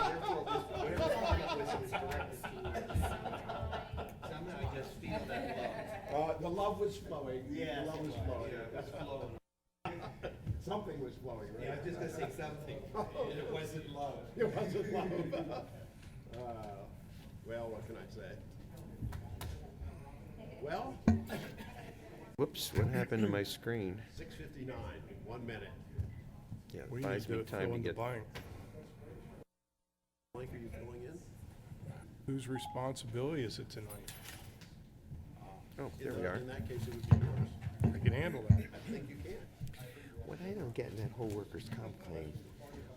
Somehow I just feel that love. The love was flowing. Yeah, The love was flowing. yeah, it's flowing. Something was flowing, right? Yeah, I was just gonna say something, and it wasn't love. It wasn't love. Well, what can I say? Well, Whoops, what happened to my screen? 6:59, 1 minute. Yeah, We it need buys me to time fill to in the get. blank. Mike, are you filling in? Whose responsibility is it tonight? Oh, there we are. In that case, it would be yours. I can handle that. I think you can. What I don't get in that whole workers' comp claim,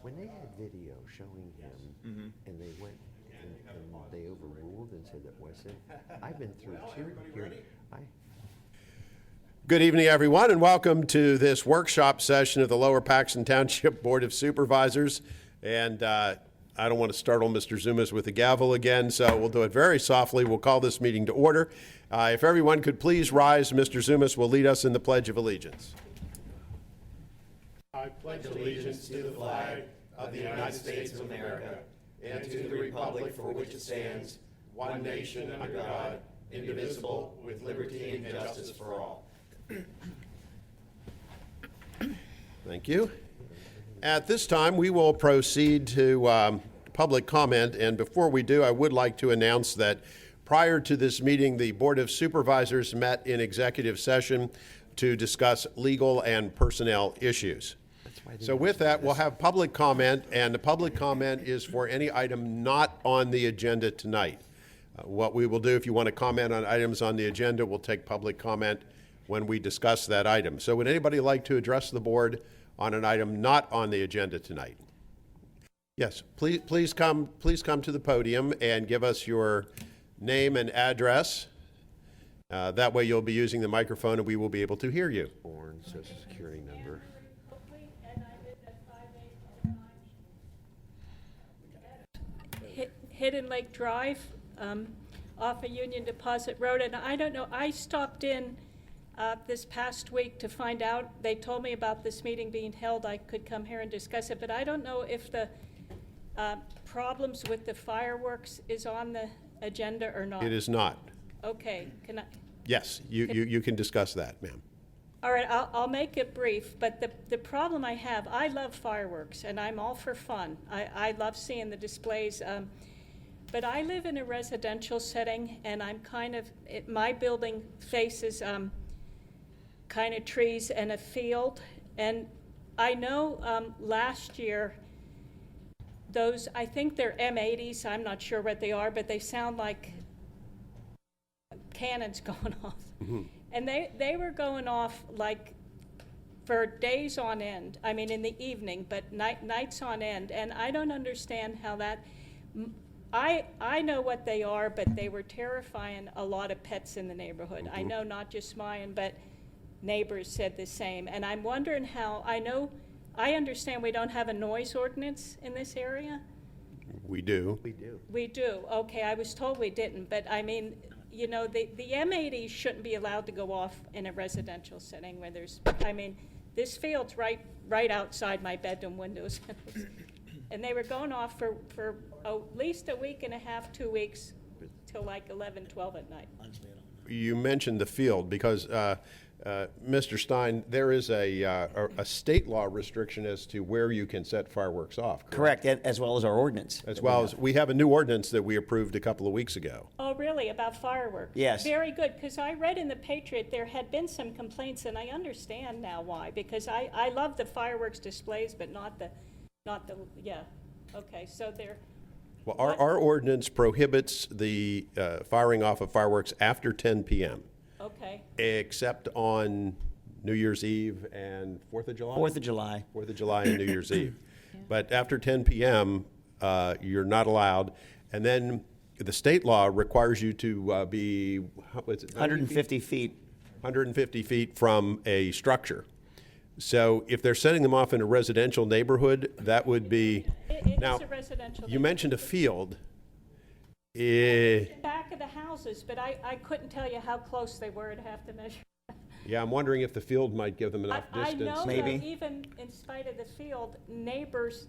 when they had video showing him, and they went and they overruled and said it wasn't. I've been through two hearings. Good evening, everyone, and welcome to this workshop session of the Lower Paxton Township Board of Supervisors. And I don't want to startle Mr. Zumas with the gavel again, so we'll do it very softly. We'll call this meeting to order. If everyone could please rise, Mr. Zumas will lead us in the Pledge of Allegiance. I pledge allegiance to the flag of the United States of America and to the republic for which it stands, one nation under God, indivisible, with liberty and justice for all. Thank you. At this time, we will proceed to public comment, and before we do, I would like to announce that prior to this meeting, the Board of Supervisors met in executive session to discuss legal and personnel issues. So with that, we'll have public comment, and the public comment is for any item not on the agenda tonight. What we will do, if you want to comment on items on the agenda, we'll take public comment when we discuss that item. So would anybody like to address the board on an item not on the agenda tonight? Yes, please come to the podium and give us your name and address. That way you'll be using the microphone and we will be able to hear you. Born, social security number. Hidden Lake Drive, off of Union Deposit Road, and I don't know, I stopped in this past week to find out. They told me about this meeting being held. I could come here and discuss it, but I don't know if the problems with the fireworks is on the agenda or not. It is not. Okay, can I? Yes, you can discuss that, ma'am. All right, I'll make it brief, but the problem I have, I love fireworks, and I'm all for fun. I love seeing the displays, but I live in a residential setting, and I'm my building faces kind of trees and a field, and I know last year, I think they're M80s, I'm not sure what they are, but they sound like cannons going off. Mm-hmm. And they were going off like for days on end. I mean, in the evening, but nights on end. And I don't understand how that. I know what they are, but they were terrifying a lot of pets in the neighborhood. Mm-hmm. I know not just mine, but neighbors said the same. And I'm wondering how. I understand we don't have a noise ordinance in this area. We do. We do. Okay, I was told we didn't, but I mean. You know, the M80s shouldn't be allowed to go off in a residential setting where this field's right outside my bedroom windows. And they were going off for at least a week and a half, 2 weeks, till like 11, 12 at night. You mentioned the field because, Mr. Stein, there is a state law restriction as to where you can set fireworks off. Correct, as well as our ordinance. As well as, we have a new ordinance that we approved a couple of weeks ago. Oh, really? About fireworks? Yes. Very good, because I read in the Patriot there had been some complaints, and I understand now why, because I love the fireworks displays, but not the, yeah. Okay, so they're. Well, our ordinance prohibits the firing off of fireworks after 10 p.m. Okay. Except on New Year's Eve and 4th of July? 4th of July. 4th of July and New Year's Eve. Yeah. But after 10 p.m., you're not allowed. And then the state law requires you to be, what is it? 150 feet. 150 feet from a structure. So if they're setting them off in a residential neighborhood, that would be. It now, is a residential. You mentioned a field. Back of the houses, but I couldn't tell you how close they were. I'd have to measure. Yeah, I'm wondering if the field might give them enough I distance. know Maybe. that even in spite of the field, neighbors,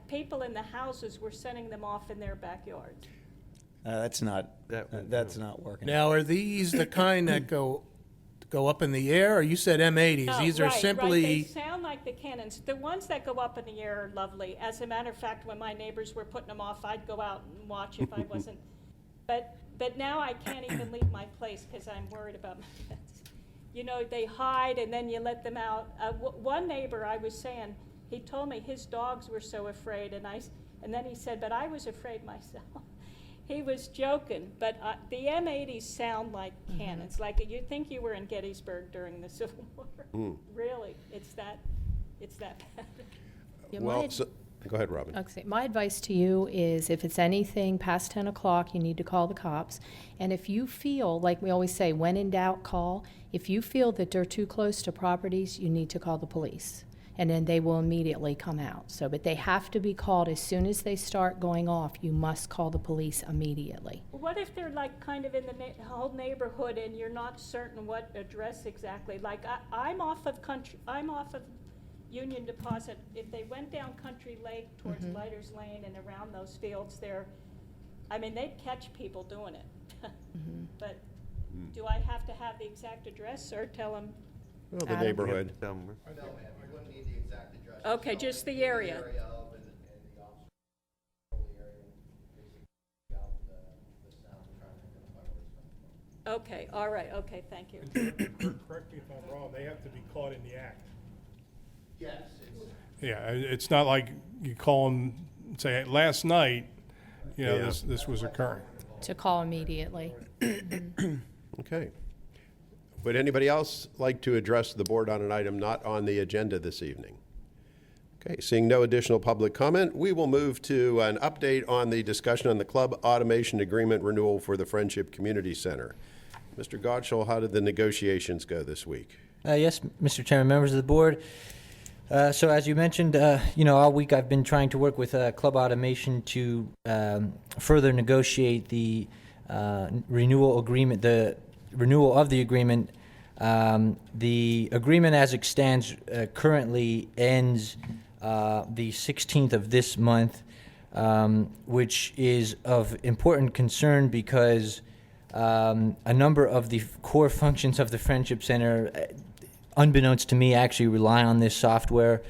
people in the houses were sending them off in their backyards. That's not That- that's not working. Now, are these the kind that go up in the air, or you said M80s? No, These are right, right. They simply, sound like the cannons. The ones that go up in the air are lovely. As a matter of fact, when my neighbors were putting them off, I'd go out and watch if I wasn't. But now I can't even leave my place because I'm worried about my pets. You know, they hide and then you let them out. One neighbor, I was saying, he told me his dogs were so afraid, and then he said, but I was afraid myself. He was joking, but the M80s sound like cannons, like you'd think you were in Gettysburg during the Civil War. Really, it's that bad. Yeah, Well, go ahead, Robin. Okay, my advice to you is if it's anything past 10 o'clock, you need to call the cops. And if you feel, like we always say, when in doubt, call. If you feel that they're too close to properties, you need to call the police. And then they will immediately come out. So, but they have to be called as soon as they start going off. You must call the police immediately. What if they're like kind of in the whole neighborhood and you're not certain what address exactly? Like I'm off of Union Deposit. If they went down Country Lake towards Lighters Lane and around those fields there, I mean, they'd catch people doing it. But do I have to have the exact address or tell them? Well, the Adam? neighborhood. No, ma'am, you wouldn't need the exact address. Okay, just the area. The area of and the officer control the area, basically out the sound and trying to identify where it's coming from. Okay, all right, okay, thank you. Correct me if I'm wrong, they have to be caught in the act. Yes, it's. Yeah, it's not like you call them, say, last night, you know, Yeah. this was occurring. To call immediately. Okay. Would anybody else like to address the board on an item not on the agenda this evening? Okay, seeing no additional public comment, we will move to an update on the discussion on the club automation agreement renewal for the Friendship Community Center. Mr. Gottschall, how did the negotiations go this week? Yes, Mr. Chairman, members of the board. So as you mentioned, all week I've been trying to work with Club Automation to further negotiate the renewal agreement, the renewal of the agreement. The agreement as it stands currently ends the 16th of this month, which is of important concern because a number of the core functions of the Friendship Center, unbeknownst to me, actually rely on this software.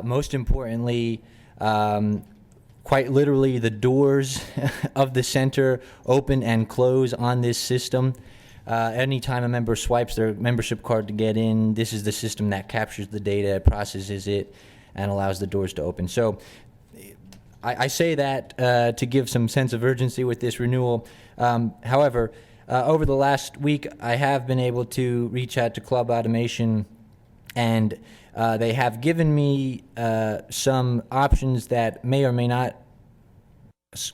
Most importantly, quite literally, the doors of the center open and close on this system. Anytime a member swipes their membership card to get in, this is the system that captures the data, processes it, and allows the doors to open. So I say that to give some sense of urgency with this renewal. However, over the last week, I have been able to reach out to Club Automation, and they have given me some options that may or may not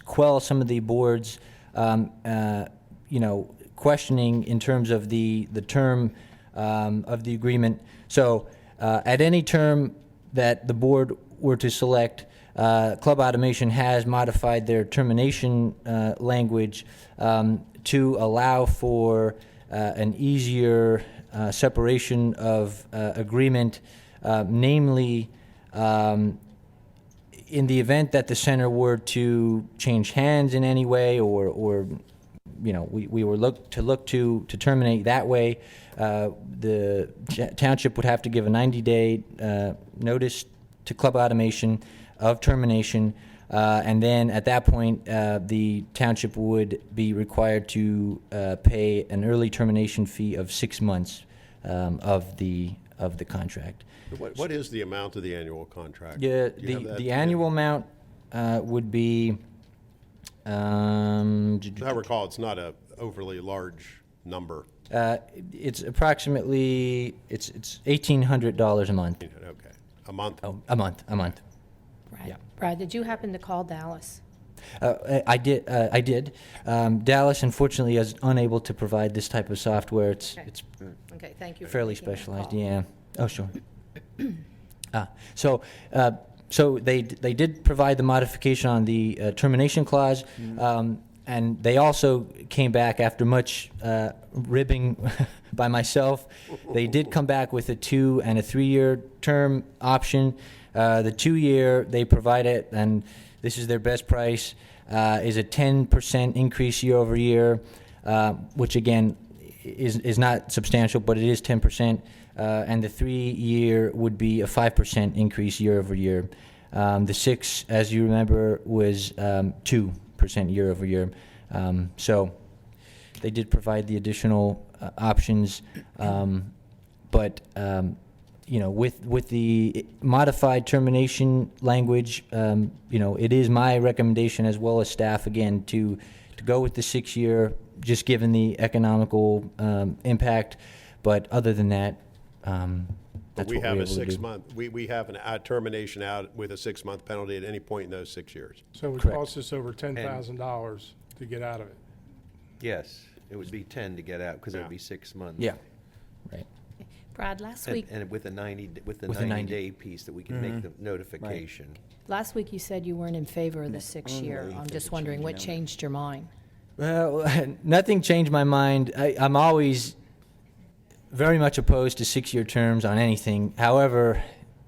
quell some of the board's, questioning in terms of the term of the agreement. So at any term that the board were to select, Club Automation has modified their termination language to allow for an easier separation of agreement, namely in the event that the center were to change hands in any way or we were look to terminate that way, the township would have to give a 90-day notice to Club Automation of termination, and then at that point, the township would be required to pay an early termination fee of 6 months of the contract. What is the amount of the annual contract? Yeah, Do you have that? the annual amount would be. As I recall, it's not a overly large number. It's approximately it's $1,800 a month. Okay, a month. Oh, a month. Brad, Yeah. Brad, did you happen to call Dallas? I did. Dallas, unfortunately, is unable to provide this type of software. It's Okay, thank you. for fairly making that specialized. call. Yeah. Oh, sure. So they did provide the modification on the termination clause. and they also came back after much ribbing by myself. They did come back with a 2 and a 3-year term option. The 2-year they provided, and this is their best price, is a 10% increase year over year, which again is not substantial, but it is 10%. And the 3-year would be a 5% increase year over year. The 6, as you remember, was 2% year over year. So they did provide the additional options, but with the modified termination language, it is my recommendation as well as staff again to go with the 6-year, just given the economical impact. But other than that, But that's we what have we're a able to do. 6-month, we have a termination out with a 6-month penalty at any point in those 6 years. So it would Correct. cost us over $10,000 to get out of it. Yes, it would be 10 to get out because it Yeah. would be 6 months. Yeah, right. Brad, last And, week, and with the 90, with the With the 90. 90-day piece that we can make the notification. last week you said you weren't in favor of the 6-year. I'm just wondering what changed your mind? Well, nothing changed my mind. I'm always very much opposed to 6-year terms on anything. However,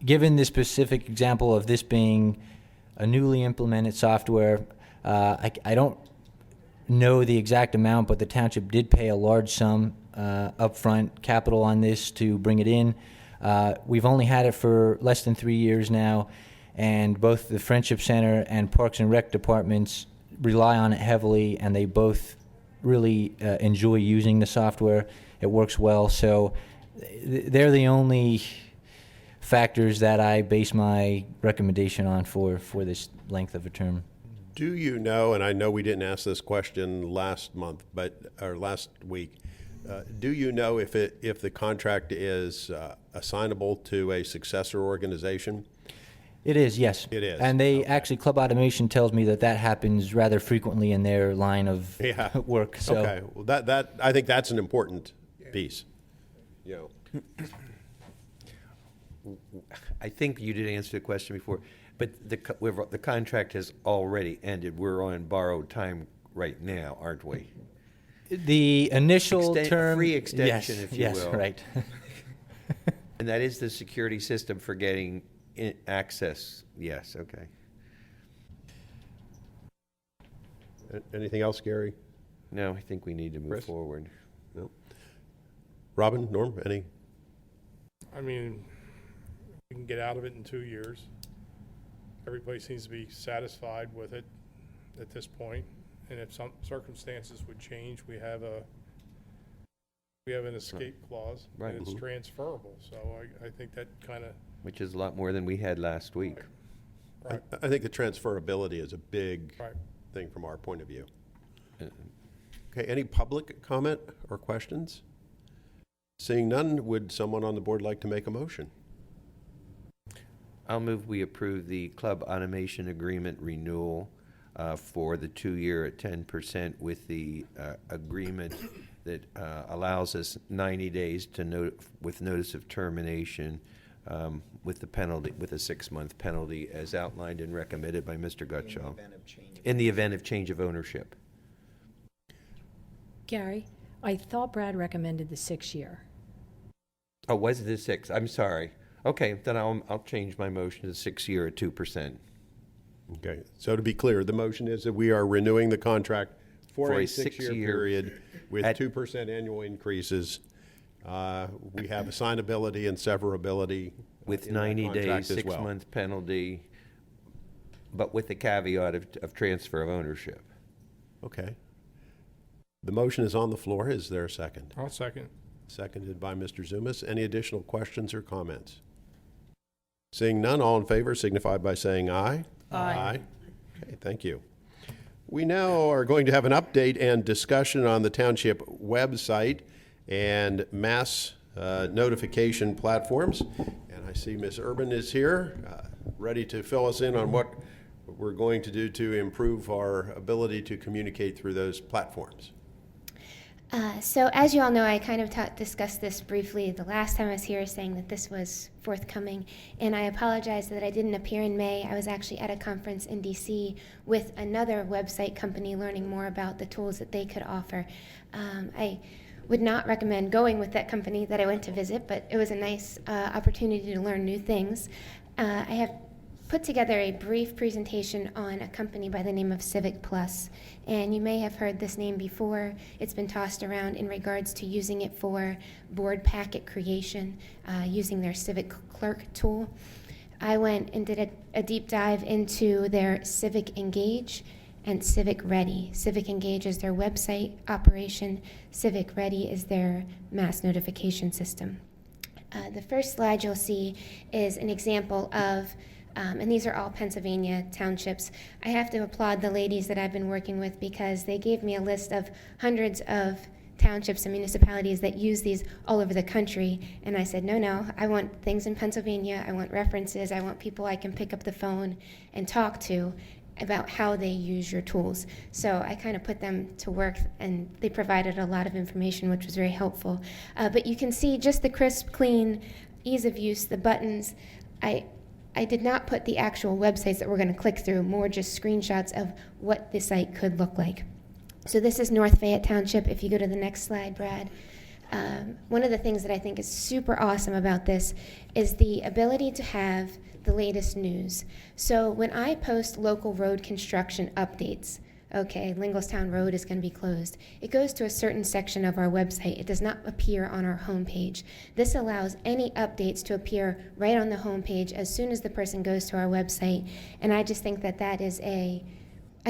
given the specific example of this being a newly implemented software, I don't know the exact amount, but the township did pay a large sum upfront capital on this to bring it in. We've only had it for less than 3 years now, and both the Friendship Center and Parks and Rec departments rely on it heavily, and they both really enjoy using the software. It works well, so they're the only factors that I base my recommendation on for this length of a term. Do you know, and I know we didn't ask this question last week, do you know if the contract is assignable to a successor organization? It is, yes. It is, And they okay. actually, Club Automation tells me that happens rather frequently in their line of Yeah. work. So Okay, well, that I think that's an important piece. You know, I think you did answer the question before, but the contract has already ended. We're on borrowed time right now, aren't we? the initial term, Free extension, yes, if you yes, will. right. And that is the security system for getting access. Yes, okay. anything else, Gary? No, I think we need to move Chris? forward. No. Robin, Norm, any? I mean, we can get out of it in 2 years. Everybody seems to be satisfied with it at this point. And if some circumstances would change, we have an escape clause. Right. And it's transferable. So I think that kind of, Which is a lot more than we had last week. right, I think the transferability is a big right. thing from our point of view. Okay, any public comment or questions? Seeing none, would someone on the board like to make a motion? I'll move we approve the club automation agreement renewal for the 2-year at 10% with the agreement that allows us 90 days to with notice of termination with the penalty, with a 6-month penalty as outlined and recommended by Mr. Gutschall. In the event of change of ownership. Gary, I thought Brad recommended the 6-year. Oh, was it the 6? I'm sorry. Okay, then I'll change my motion to 6-year at 2%. Okay, so to be clear, the motion is that we are renewing the contract for a 6-year 6-year period with at- 2% annual increases. We have assignability and severability With in that 90 contract days, as well. 6-month penalty, but with the caveat of transfer of ownership. Okay. The motion is on the floor. Is there a second? I'll second. Seconded by Mr. Zumas. Any additional questions or comments? Seeing none, all in favor signify by saying aye. Aye. Okay, thank you. We now are going to have an update and discussion on the township website and mass notification platforms. And I see Ms. Urban is here, ready to fill us in on what we're going to do to improve our ability to communicate through those platforms. So as you all know, I kind of discussed this briefly the last time I was here, saying that this was forthcoming, and I apologize that I didn't appear in May. I was actually at a conference in DC with another website company learning more about the tools that they could offer. I would not recommend going with that company that I went to visit, but it was a nice opportunity to learn new things. I have put together a brief presentation on a company by the name of Civic Plus, and you may have heard this name before. It's been tossed around in regards to using it for board packet creation, using their Civic Clerk tool. I went and did a deep dive into their Civic Engage and Civic Ready. Civic Engage is their website operation. Civic Ready is their mass notification system. The first slide you'll see is an example of and these are all Pennsylvania townships. I have to applaud the ladies that I've been working with because they gave me a list of hundreds of townships and municipalities that use these all over the country. And I said, no, I want things in Pennsylvania. I want references. I want people I can pick up the phone and talk to about how they use your tools. So I kind of put them to work, and they provided a lot of information, which was very helpful. But you can see just the crisp, clean, ease of use, the buttons. I did not put the actual websites that we're going to click through, more just screenshots of what the site could look like. So this is North Fayette Township. If you go to the next slide, Brad. One of the things that I think is super awesome about this is the ability to have the latest news. So when I post local road construction updates, okay, Lingelstown Road is going to be closed. It goes to a certain section of our website. It does not appear on our homepage. This allows any updates to appear right on the homepage as soon as the person goes to our website. And I just think that is I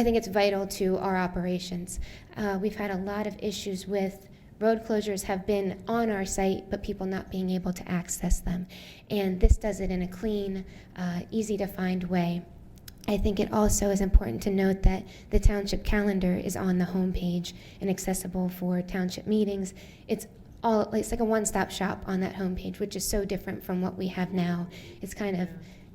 think it's vital to our operations. We've had a lot of issues with road closures have been on our site, but people not being able to access them. And this does it in a clean, easy to find way. I think it also is important to note that the township calendar is on the homepage and accessible for township meetings. It's like a one-stop shop on that homepage, which is so different from what we have now. It's kind of,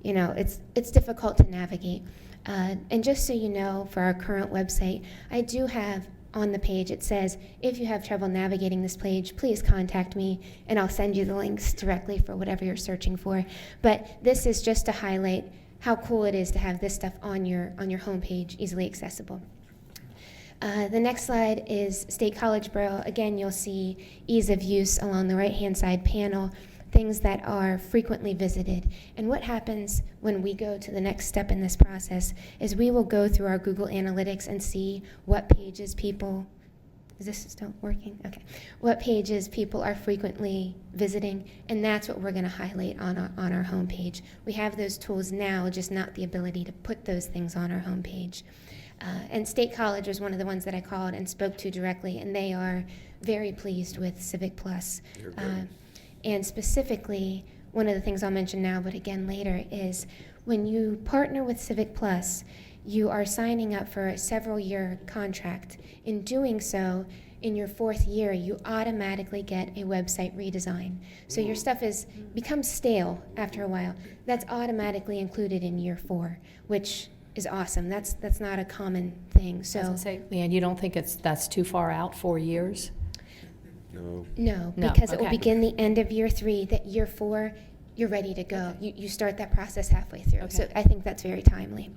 it's difficult to navigate. And just so you know, for our current website, I do have on the page, it says, if you have trouble navigating this page, please contact me, and I'll send you the links directly for whatever you're searching for. But this is just to highlight how cool it is to have this stuff on your homepage, easily accessible. The next slide is State College Borough. Again, you'll see ease of use along the right-hand side panel, things that are frequently visited. And what happens when we go to the next step in this process is we will go through our Google Analytics and see what pages people, is this still working? Okay. What pages people are frequently visiting, and that's what we're going to highlight on our homepage. We have those tools now, just not the ability to put those things on our homepage. And State College was one of the ones that I called and spoke to directly, and they are very pleased with Civic Plus. And specifically, one of the things I'll mention now, but again later, is when you partner with Civic Plus, you are signing up for a several-year contract. In doing so, in your fourth year, you automatically get a website redesign. So your stuff becomes stale after a while. That's automatically included in year 4, which is awesome. That's not a common thing. So, Leanne, you don't think that's too far out, 4 years? No, No, because it will okay. begin the end of year 3. That year 4, you're ready to go. You start that process halfway through. Okay. So I think that's very timely.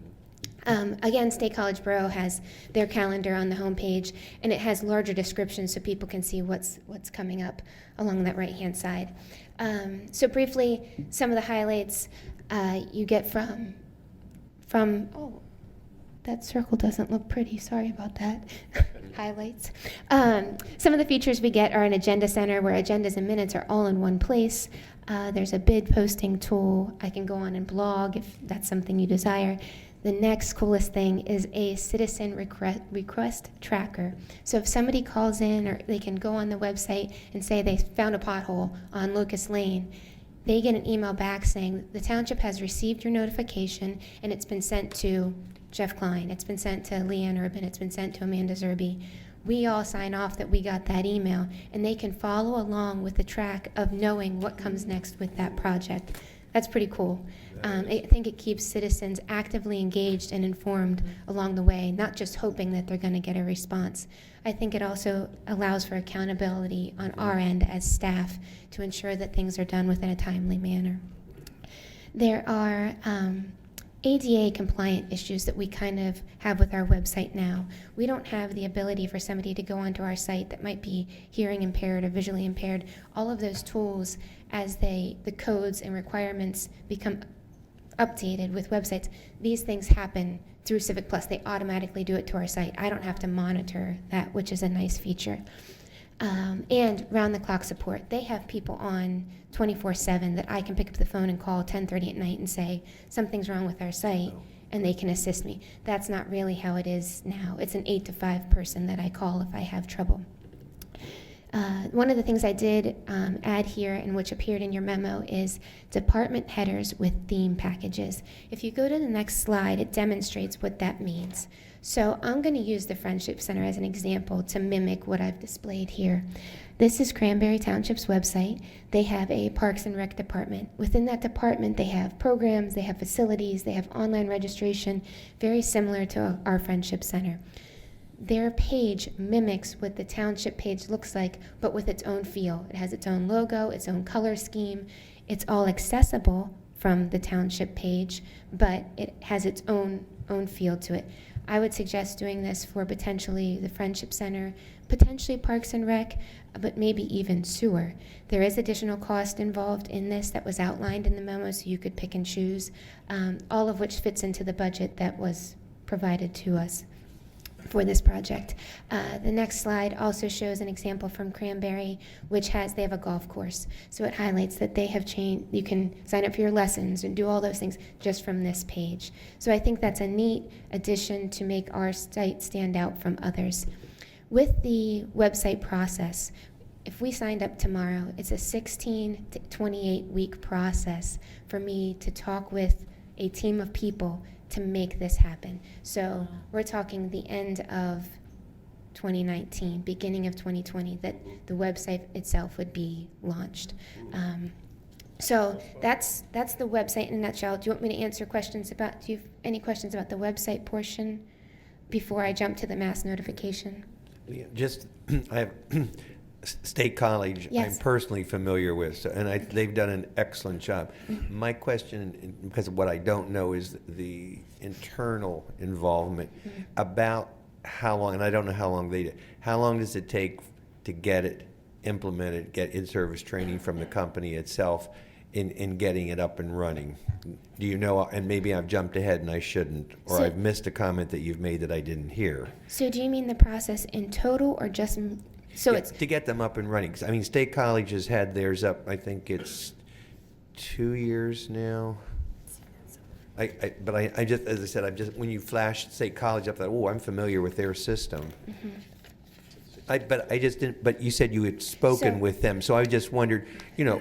Again, State College Borough has their calendar on the homepage, and it has larger descriptions so people can see what's coming up along that right-hand side. So briefly, some of the highlights you get from that circle doesn't look pretty. Sorry about that. Highlights. Some of the features we get are an agenda center where agendas and minutes are all in one place. There's a bid posting tool. I can go on and blog if that's something you desire. The next coolest thing is a citizen request tracker. So if somebody calls in, or they can go on the website and say they found a pothole on Locust Lane, they get an email back saying the township has received your notification and it's been sent to Jeff Klein, it's been sent to Leanne Urban, it's been sent to Amanda Zerby. We all sign off that we got that email, and they can follow along with the track of knowing what comes next with that project. That's pretty cool. I think it keeps citizens actively engaged and informed along the way, not just hoping that they're going to get a response. I think it also allows for accountability on our end as staff to ensure that things are done within a timely manner. There are ADA compliant issues that we kind of have with our website now. We don't have the ability for somebody to go onto our site that might be hearing impaired or visually impaired. All of those tools, as the codes and requirements become updated with websites, these things happen through Civic Plus. They automatically do it to our site. I don't have to monitor that, which is a nice feature. And round-the-clock support. They have people on 24/7 that I can pick up the phone and call 10:30 at night and say, something's wrong with our site, and they can assist me. That's not really how it is now. It's an 8 to 5 person that I call if I have trouble. One of the things I did add here, and which appeared in your memo, is department headers with theme packages. If you go to the next slide, it demonstrates what that means. So I'm going to use the Friendship Center as an example to mimic what I've displayed here. This is Cranberry Township's website. They have a Parks and Rec department. Within that department, they have programs, they have facilities, they have online registration, very similar to our Friendship Center. Their page mimics what the township page looks like, but with its own feel. It has its own logo, its own color scheme. It's all accessible from the township page, but it has its own feel to it. I would suggest doing this for potentially the Friendship Center, potentially Parks and Rec, but maybe even sewer. There is additional cost involved in this that was outlined in the memo, so you could pick and choose, all of which fits into the budget that was provided to us for this project. The next slide also shows an example from Cranberry, which they have a golf course. So it highlights that they have changed, you can sign up for your lessons and do all those things just from this page. So I think that's a neat addition to make our site stand out from others. With the website process, if we signed up tomorrow, it's a 16 to 28 week process for me to talk with a team of people to make this happen. So we're talking the end of 2019, beginning of 2020, that the website itself would be launched. So that's the website in a nutshell. Do you want me to answer questions about, do you have any questions about the website portion before I jump to the mass notification? Yeah, just, I have State College, Yes. I'm personally familiar with, so, and they've done an excellent job. Mm-hmm. My question, because of what I don't know, is the internal involvement about how long, and I don't know how long they did, how long does it take to get it implemented, get in-service training from the company itself in getting it up and running? Do you know, and maybe I've jumped ahead and I shouldn't, or So- I've missed a comment that you've made that I didn't hear. So do you mean the process in total or just, so Yeah, it's, to get them up and running. 'Cause, I mean, State College has had theirs up, I think it's 2 years now. But I just, as I said, when you flashed State College up, I thought, oh, I'm familiar with their system. But I just didn't, but you said you had spoken So- with them, so I just wondered,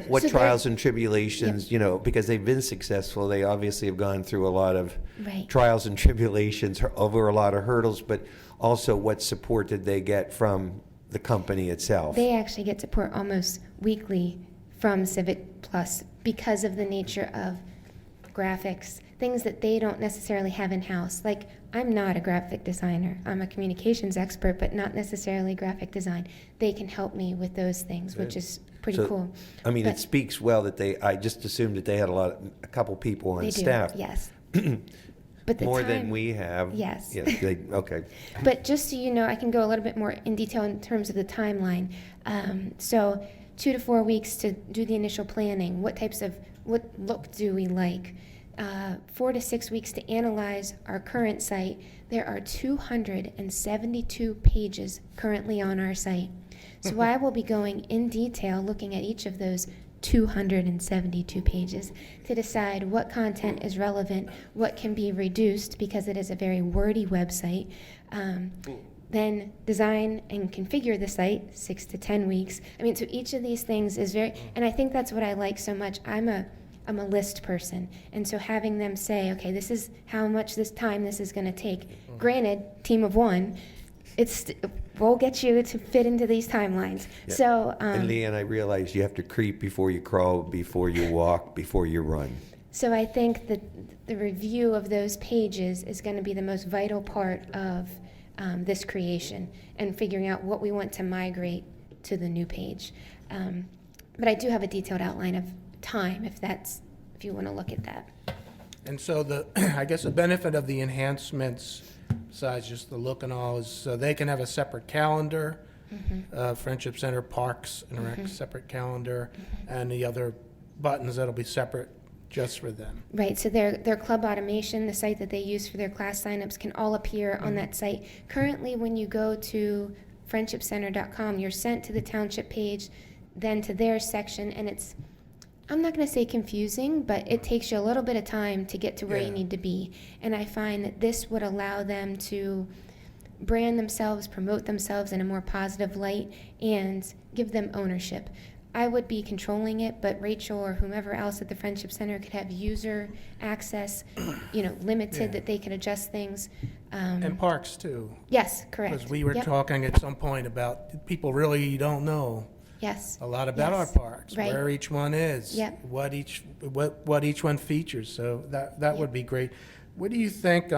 what So they're- trials and tribulations, because they've been successful, they obviously have gone through a lot of Right. trials and tribulations, over a lot of hurdles, but also what support did they get from the company itself? they actually get support almost weekly from Civic Plus because of the nature of graphics, things that they don't necessarily have in-house. Like, I'm not a graphic designer. I'm a communications expert, but not necessarily graphic design. They can help me with those things, which is pretty So, cool. I mean, But it speaks well that I just assumed that they had a couple people on they do, staff. yes. But the More time, than we have. Yes. Yeah, okay. But just so you know, I can go a little bit more in detail in terms of the timeline. So 2 to 4 weeks to do the initial planning. What look do we like? 4 to 6 weeks to analyze our current site. There are 272 pages currently on our site. So I will be going in detail looking at each of those 272 pages to decide what content is relevant, what can be reduced because it is a very wordy website. Then design and configure the site, 6 to 10 weeks. I mean, so each of these things is very, and I think that's what I like so much. I'm a list person, and so having them say, okay, this is how much this time this is going to take. Granted, team of one, we'll get you to fit into these timelines. Yeah. So, And Leanne, I realize you have to creep before you crawl, before you walk, before you run. so I think that the review of those pages is going to be the most vital part of this creation and figuring out what we want to migrate to the new page. But I do have a detailed outline of time if you want to look at that. And so I guess the benefit of the enhancements, besides just the look and all, is so they can have a separate calendar, Friendship Center, Parks and Rec, separate calendar, and the other buttons that'll be separate just for them. Right, so their club automation, the site that they use for their class signups, can all appear on that site. Currently, when you go to friendshipcenter.com, you're sent to the township page, then to their section, and it's, I'm not going to say confusing, but it takes you a little bit of time to get to where you need to be. And I find that this would allow them to brand themselves, promote themselves in a more positive light, and give them ownership. I would be controlling it, but Rachel or whomever else at the Friendship Center could have user access, limited, that they could adjust things. And Parks, too. Yes, correct. Because we were Yep. talking at some point about people really don't know Yes. a lot about Yes. our parks, Right. where each one is, Yep. what each one features. So that would be great. What do you think?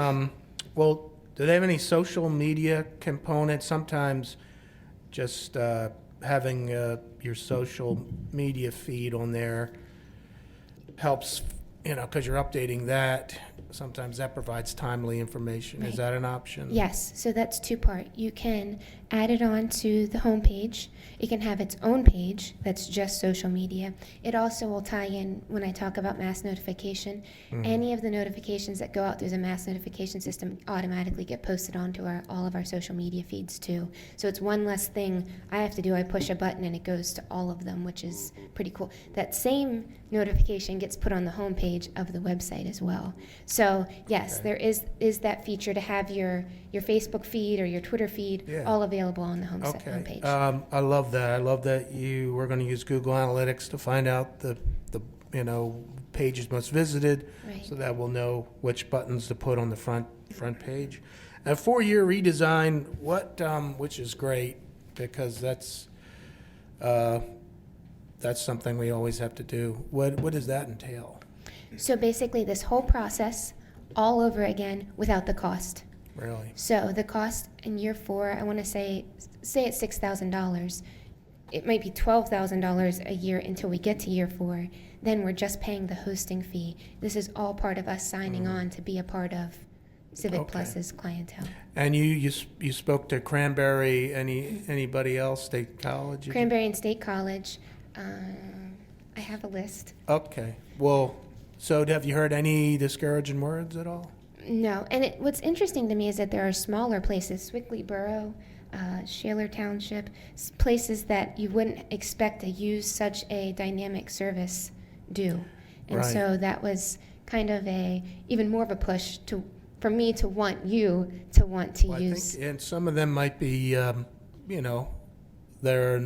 Well, do they have any social media components? Sometimes just having your social media feed on there helps, because you're updating that. Sometimes that provides timely information. Right. Is that an option? Yes, so that's two-part. You can add it on to the home page. It can have its own page that's just social media. It also will tie in when I talk about mass notification. Any of the notifications that go out through the mass notification system automatically get posted onto all of our social media feeds too. So it's one less thing I have to do. I push a button and it goes to all of them, which is pretty cool. That same notification gets put on the home page of the website as well. So yes, there is that feature to have your Facebook feed or your Twitter feed all available on the home page. I love that. I love that you were going to use Google Analytics to find out the pages most visited, Right. so that we'll know which buttons to put on the front page. A 4-year redesign, which is great, because that's something we always have to do. What does that entail? So basically, this whole process all over again without the cost. Really? So the cost in year 4, I want to say it's $6,000. It might be $12,000 a year until we get to year 4. Then we're just paying the hosting fee. This is all part of us signing on to be a part of Civic Okay. Plus's clientele. And you spoke to Cranberry. Anybody else? State College? Cranberry and State College. I have a list. Okay. Well, so have you heard any discouraging words at all? No, and what's interesting to me is that there are smaller places, Swickley Borough, Shaler Township, places that you wouldn't expect to use such a dynamic service do. And Right. so that was kind of even more of a push for me to want you to want to Well, use. I think, and some of them might be, they're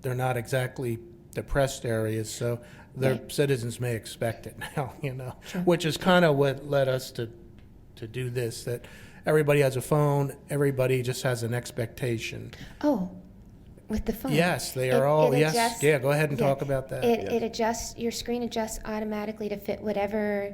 not exactly depressed areas, so their Right. citizens may expect it now, which is kind of what led us to do this, that everybody has a phone, everybody just has an expectation. Oh, with the phone. Yes, they It- are all, it yes, adjusts- yeah, go ahead and yeah, talk about that. It adjusts, your screen adjusts automatically to fit whatever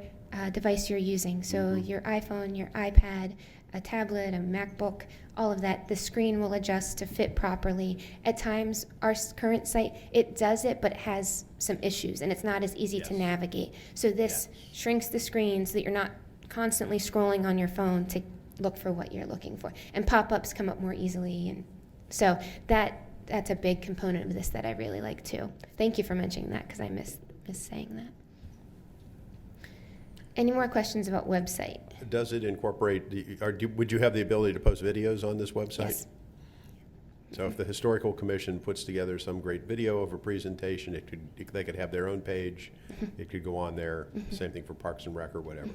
device you're using. So your iPhone, your iPad, a tablet, a MacBook, all of that, the screen will adjust to fit properly. At times, our current site, it does it, but it has some issues, and it's not as easy to navigate. So this shrinks the screen so that you're not constantly scrolling on your phone to look for what you're looking for. And pop-ups come up more easily, and so that's a big component of this that I really like too. Thank you for mentioning that, because I miss saying that. Any more questions about website? Does it incorporate, would you have the ability to post videos on this website? Yes. So if the Historical Commission puts together some great video of a presentation, they could have their own page. It could go on there. Same thing for Parks and Rec or whatever.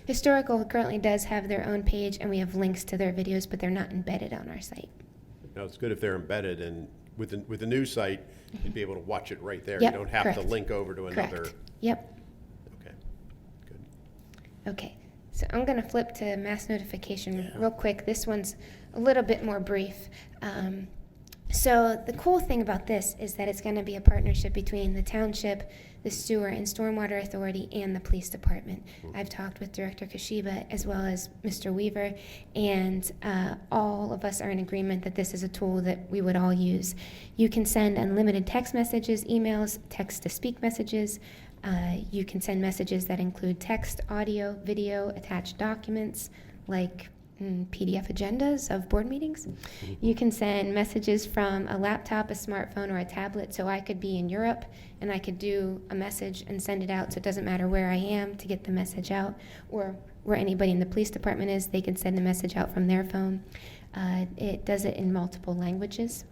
Historical currently does have their own page, and we have links to their videos, but they're not embedded on our site. No, it's good if they're embedded, and with the new site, you'd be able to watch it right there. Yep, You don't have to correct. link over to another. Correct. Yep. Okay, good. Okay, so I'm going to flip to mass notification real quick. This one's a little bit more brief. So the cool thing about this is that it's going to be a partnership between the township, the sewer and stormwater authority, and the police department. I've talked with Director Kashiba as well as Mr. Weaver, and all of us are in agreement that this is a tool that we would all use. You can send unlimited text messages, emails, text-to-speak messages. You can send messages that include text, audio, video, attached documents like PDF agendas of board meetings. You can send messages from a laptop, a smartphone, or a tablet. So I could be in Europe and I could do a message and send it out, so it doesn't matter where I am to get the message out, or where anybody in the police department is, they can send a message out from their phone. It does it in multiple languages.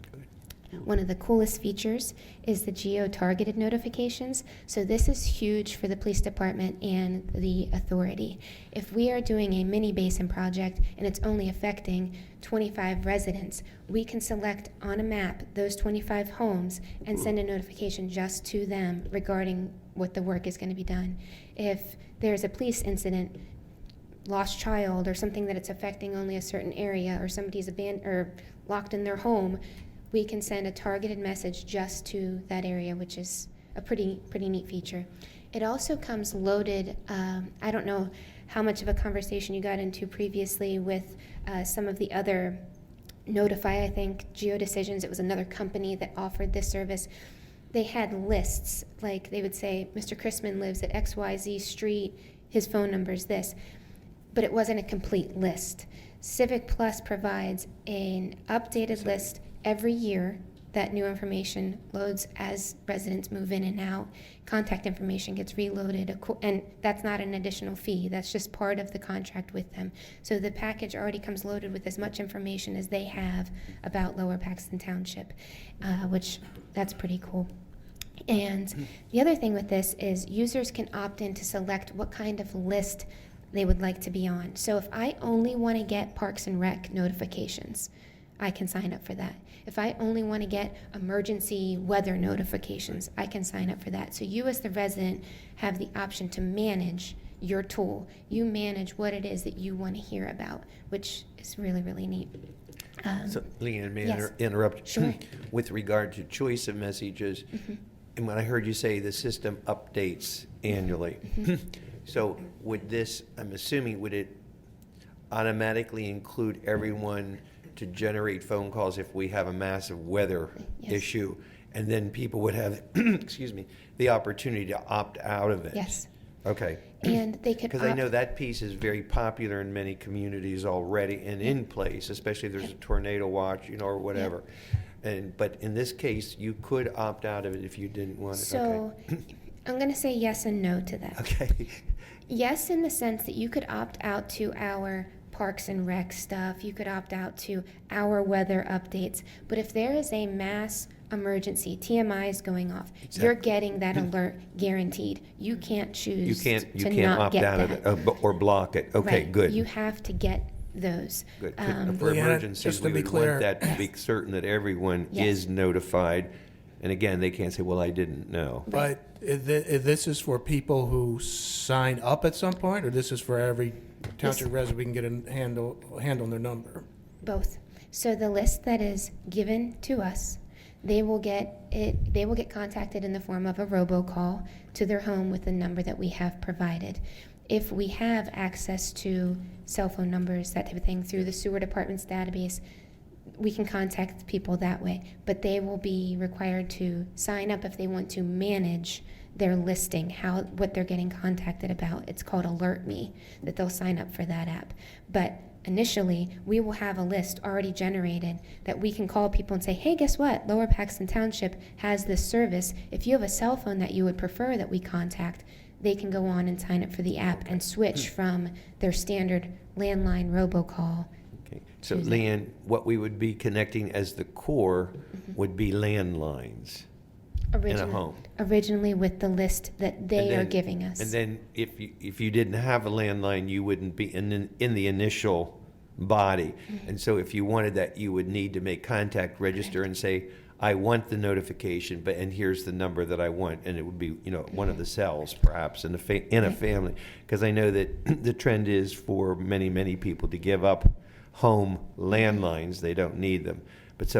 One of the coolest features is the geo-targeted notifications. So this is huge for the police department and the authority. If we are doing a mini basin project and it's only affecting 25 residents, we can select on a map those 25 homes and send a notification just to them regarding what the work is going to be done. If there's a police incident, lost child, or something that it's affecting only a certain area, or somebody's abandoned or locked in their home, we can send a targeted message just to that area, which is a pretty neat feature. It also comes loaded. I don't know how much of a conversation you got into previously with some of the other Notify, I think, GeoDecisions. It was another company that offered this service. They had lists, like they would say, Mr. Chrisman lives at XYZ Street, his phone number is this. But it wasn't a complete list. Civic Plus provides an updated list every year. That new information loads as residents move in and out. Contact information gets reloaded, and that's not an additional fee. That's just part of the contract with them. So the package already comes loaded with as much information as they have about Lower Paxton Township, which that's pretty cool. And the other thing with this is users can opt in to select what kind of list they would like to be on. So if I only want to get Parks and Rec notifications, I can sign up for that. If I only want to get emergency weather notifications, I can sign up for that. So you as the resident have the option to manage your tool. You manage what it is that you want to hear about, which is really, really neat. So, Leanne, may yes. I interrupt? Sure. With regard to choice of messages, and when I heard you say the system updates annually, so would this, I'm assuming, would it automatically include everyone to generate phone calls if we have a massive weather issue, and then people would have, excuse me, the opportunity to opt out of it? Yes. Okay. And they could Because I know that piece is very popular in many communities already and in place, especially if there's a tornado watch, or whatever. But in this case, you could opt out of it if you didn't want it. So I'm going to say yes and no to that. Okay. Yes, in the sense that you could opt out to our Parks and Rec stuff, you could opt out to our weather updates, but if there is a mass emergency, TMI is going off, you're getting that alert guaranteed. You can't choose You to can't not opt get out that. of it or block it. Okay, Right. good. You have to get those. Good. For Leanna, emergencies, just to we be would clear- want that to be certain that everyone Yes. is notified. And again, they can't say, well, I didn't know. But if this is for people who sign up at some point, or this is for every township resident, we can get a handle on their number? Both. So the list that is given to us, they will get contacted in the form of a robocall to their home with the number that we have provided. If we have access to cell phone numbers, that type of thing, through the sewer department's database, we can contact people that way. But they will be required to sign up if they want to manage their listing, what they're getting contacted about. It's called Alert Me, that they'll sign up for that app. But initially, we will have a list already generated that we can call people and say, hey, guess what? Lower Paxton Township has this service. If you have a cell phone that you would prefer that we contact, they can go on and sign up for the app and switch from their standard landline robocall. Okay. So, Leanne, what we would be connecting as the core would be landlines in a home. Originally with the list that they are giving us. And then if you didn't have a landline, you wouldn't be in the initial body. And so if you wanted that, you would need to make contact, register, and say, I want the notification, and here's the number that I want, and it would be one of the cells perhaps in a family, because I know that the trend is for many people to give up home landlines, they don't need them. But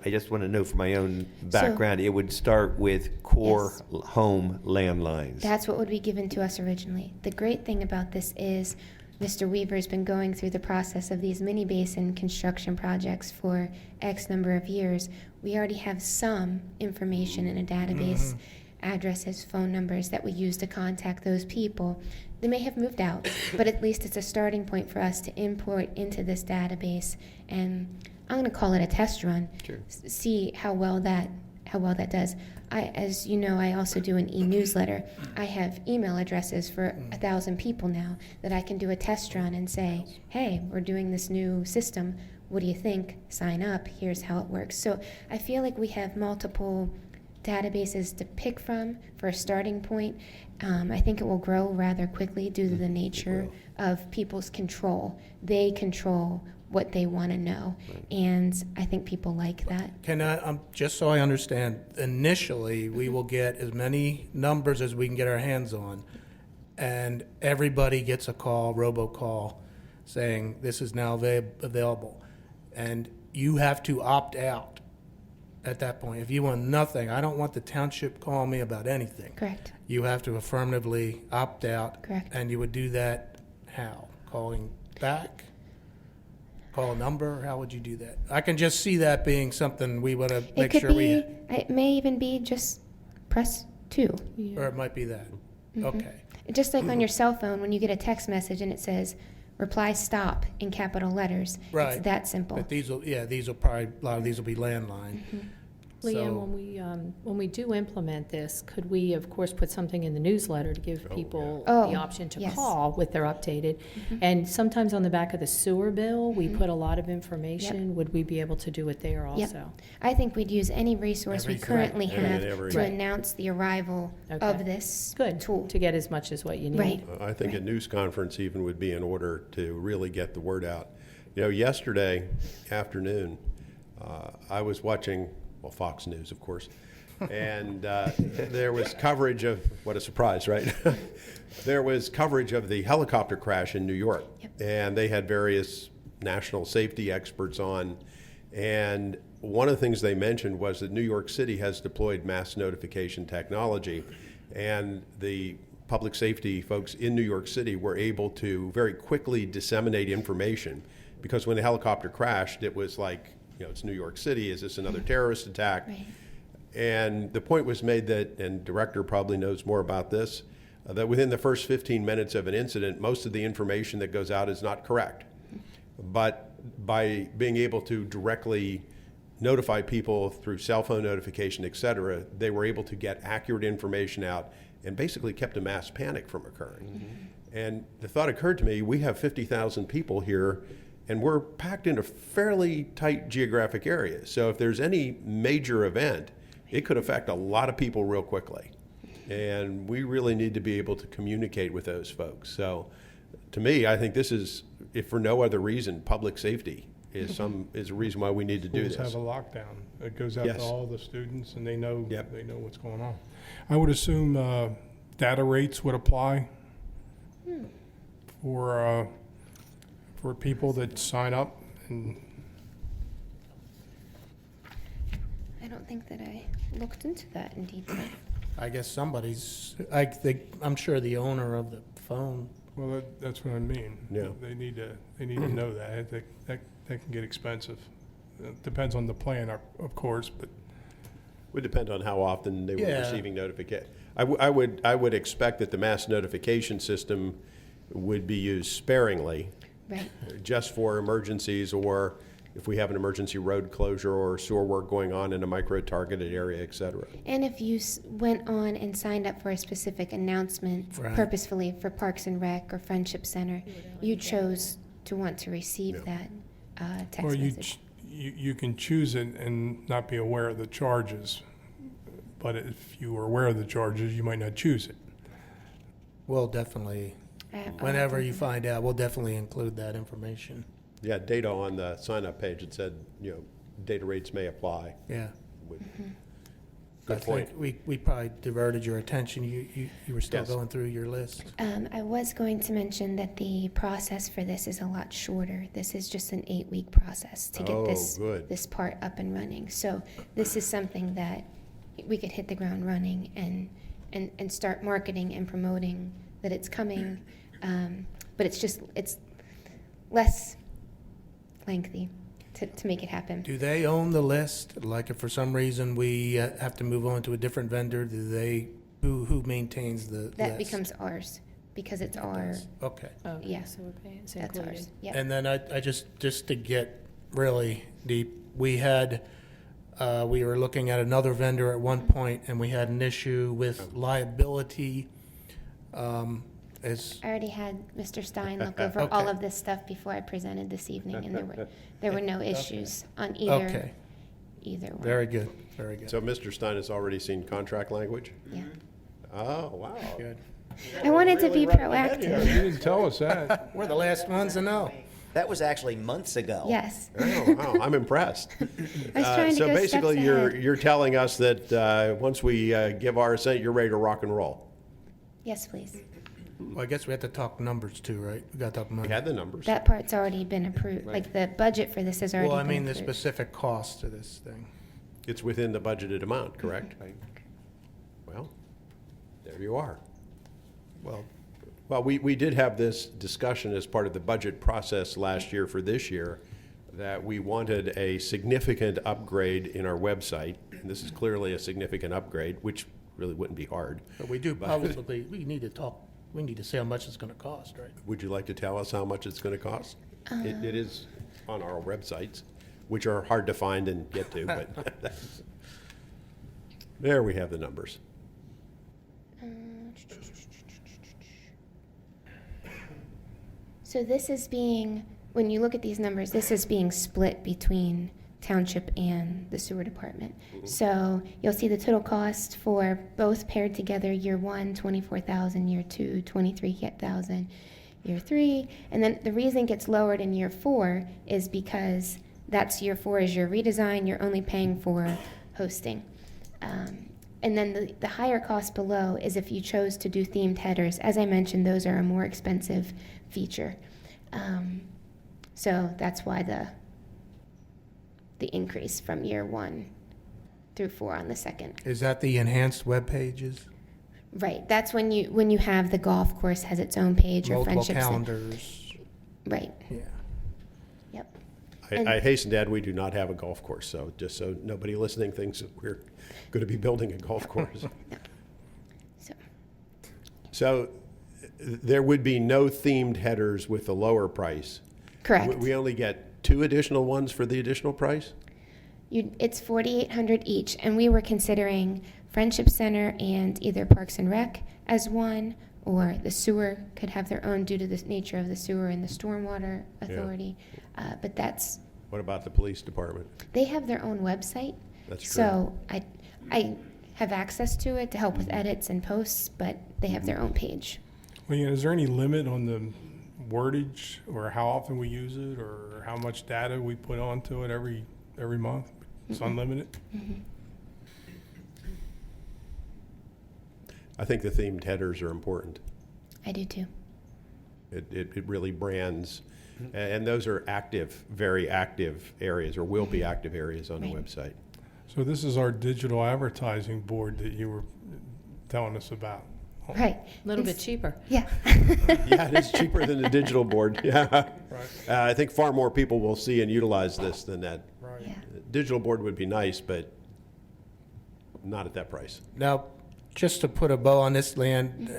I just want to know from my own background, it would start with core Yes. home landlines. That's what would be given to us originally. The great thing about this is Mr. Weaver's been going through the process of these mini basin construction projects for X number of years. We already have some information in a database, addresses, phone numbers that we use to contact those people. They may have moved out, but at least it's a starting point for us to import into this database. And I'm going to call it a test run. Sure. See how well that does. As you know, I also do an e-newsletter. I have email addresses for 1,000 people now that I can do a test run and say, hey, we're doing this new system. What do you think? Sign up. Here's how it works. So I feel like we have multiple databases to pick from for a starting point. I think it will grow rather quickly due to the nature of people's control. They control what they want to know, and I think people like that. Can I, just so I understand, initially, we will get as many numbers as we can get our hands on, and everybody gets a call, robocall, saying this is now available. And you have to opt out at that point. If you want nothing, I don't want the township calling me about anything. Correct. You have to affirmatively opt out. Correct. And you would do that how? Calling back? Call a number? How would you do that? I can just see that being something we want to It make could sure be, we, it may even be just press 2. or it might be that. Okay. Just like on your cell phone, when you get a text message and it says, reply stop in capital letters. Right. It's that simple. But these will probably, a lot of these will be landline. Leanne, So- when we do implement this, could we, of course, put something in the newsletter to give people Oh, the option to yes. call with their updated? And sometimes on the back of the sewer bill, we put a lot of information. Would we be able to do it there also? I think we'd use any resource we Every- currently have every- to Right. announce the arrival Okay. of this Good, tool. to get as much as what you need. Right. I think a news conference even would be in order to really get the word out. You know, yesterday afternoon, I was watching, well, Fox News, of course, and there was coverage of, what a surprise, right? There was coverage of the helicopter crash in New York, and they had various national safety experts on, and one of the things they mentioned was that New York City has deployed mass notification technology, and the public safety folks in New York City were able to very quickly disseminate information, because when the helicopter crashed, it was like, you know, it's New York City, is this another terrorist attack? Right. And the point was made that, and director probably knows more about this, that within the first 15 minutes of an incident, most of the information that goes out is not correct. But by being able to directly notify people through cell phone notification, et cetera, they were able to get accurate information out and basically kept a mass panic from occurring. And the thought occurred to me, we have 50,000 people here, and we're packed in a fairly tight geographic area. So if there's any major event, it could affect a lot of people real quickly. And we really need to be able to communicate with those folks. So to me, I think this is, if for no other reason, public safety is a reason why we need to do Schools have this. a lockdown. It goes out Yes. to all the students, and they know Yep. what's going on. I would assume data rates would apply for people that sign up. And I don't think that I looked into that in detail. I guess I'm sure the owner of the phone, well, that's what I mean. Yeah. They need to know that. That can get expensive. Depends on the plan, of course, but Would depend on how often they were Yeah. receiving notification. I would expect that the mass notification system would be used sparingly, Right. just for emergencies, or if we have an emergency road closure or sewer work going on in a micro-targeted area, et cetera. And if you went on and signed up for a specific announcement Right. purposefully for Parks and Rec or Friendship Center, you chose to want to receive Yeah. that text or message. you can choose it and not be aware of the charges. But if you were aware of the charges, you might not choose it. we'll definitely, whenever you find out, we'll definitely include that information. Yeah, data on the sign-up page, it said, you know, data rates may apply. Yeah. Would- Good point. think we probably diverted your attention. You were still Yes. going through your list. I was going to mention that the process for this is a lot shorter. This is just an 8-week process to get Oh, this good. this part up and running. So this is something that we could hit the ground running and start marketing and promoting that it's coming. But it's less lengthy to make it happen. Do they own the list? Like if for some reason we have to move on to a different vendor, who maintains the list? That becomes ours because it's our, Okay. Oh, Yeah. so we're paying, it's that's included. ours. Yep. And then I just to get really deep, we were looking at another vendor at one point, and we had an issue with liability. As I already had Mr. Stein look over all Okay. of this stuff before I presented this evening, and there were no issues on okay, either one. very good, very good. So Mr. Stein has already seen contract language? Yeah. Oh, wow. Good. I wanted to be You proactive. didn't tell us that. We're the last ones to know. That was actually months ago. Yes. Oh, wow, I'm impressed. I was trying to So go basically, steps ahead. you're telling us that once we give our assent, you're ready to rock and roll. Yes, please. Well, I guess we have to talk numbers too, right? We got to talk money. We had the numbers. That part's already been approved. Like the budget for this has already Well, I been mean the approved. specific cost to this thing. It's within the budgeted amount, correct? Well, there you are. Well, we did have this discussion as part of the budget process last year for this year, that we wanted a significant upgrade in our website. And this is clearly a significant upgrade, which really wouldn't be hard. But we do probably, we need to say how much it's going to cost, right? Would you like to tell us how much it's going to cost? It is on our websites, which are hard to find and get to, but there we have the numbers. So this is being, when you look at these numbers, this is being split between Township and the sewer department. So you'll see the total cost for both paired together, year 1, 24,000, year 2, 23,000, year 3. And then the reason it gets lowered in year 4 is because that's year 4 is your redesign, you're only paying for hosting. And then the higher cost below is if you chose to do themed headers. As I mentioned, those are a more expensive feature. So that's why the increase from year 1 through 4 on the second. Is that the enhanced web pages? Right. That's when you have the golf course has its own page or Multiple friendships. calendars? Right. Yeah. Yep. I hasten to add, we do not have a golf course, so just so nobody listening thinks that we're going to be building a golf course. So So there would be no themed headers with the lower price. correct. We only get 2 additional ones for the additional price? It's $4,800 each, and we were considering Friendship Center and either Parks and Rec as one, or the sewer could have their own due to the nature of the sewer and the stormwater authority. But What about the police department? they have their own website. That's true. So I have access to it to help with edits and posts, but they have their own page. Well, is there any limit on the wordage or how often we use it or how much data we put onto it every month? It's unlimited? I think the themed headers are important. I do too. It really brands, and those are active, very active areas, or will be active areas on the Right. website. So this is our digital advertising board that you were telling us about. Right. A little bit cheaper. Yeah. Yeah, it is cheaper than the digital board, yeah. Right. I think far more people will see and utilize this than that. Right. Yeah. Digital board would be nice, but not at that price. Now, just to put a bow on this, Land,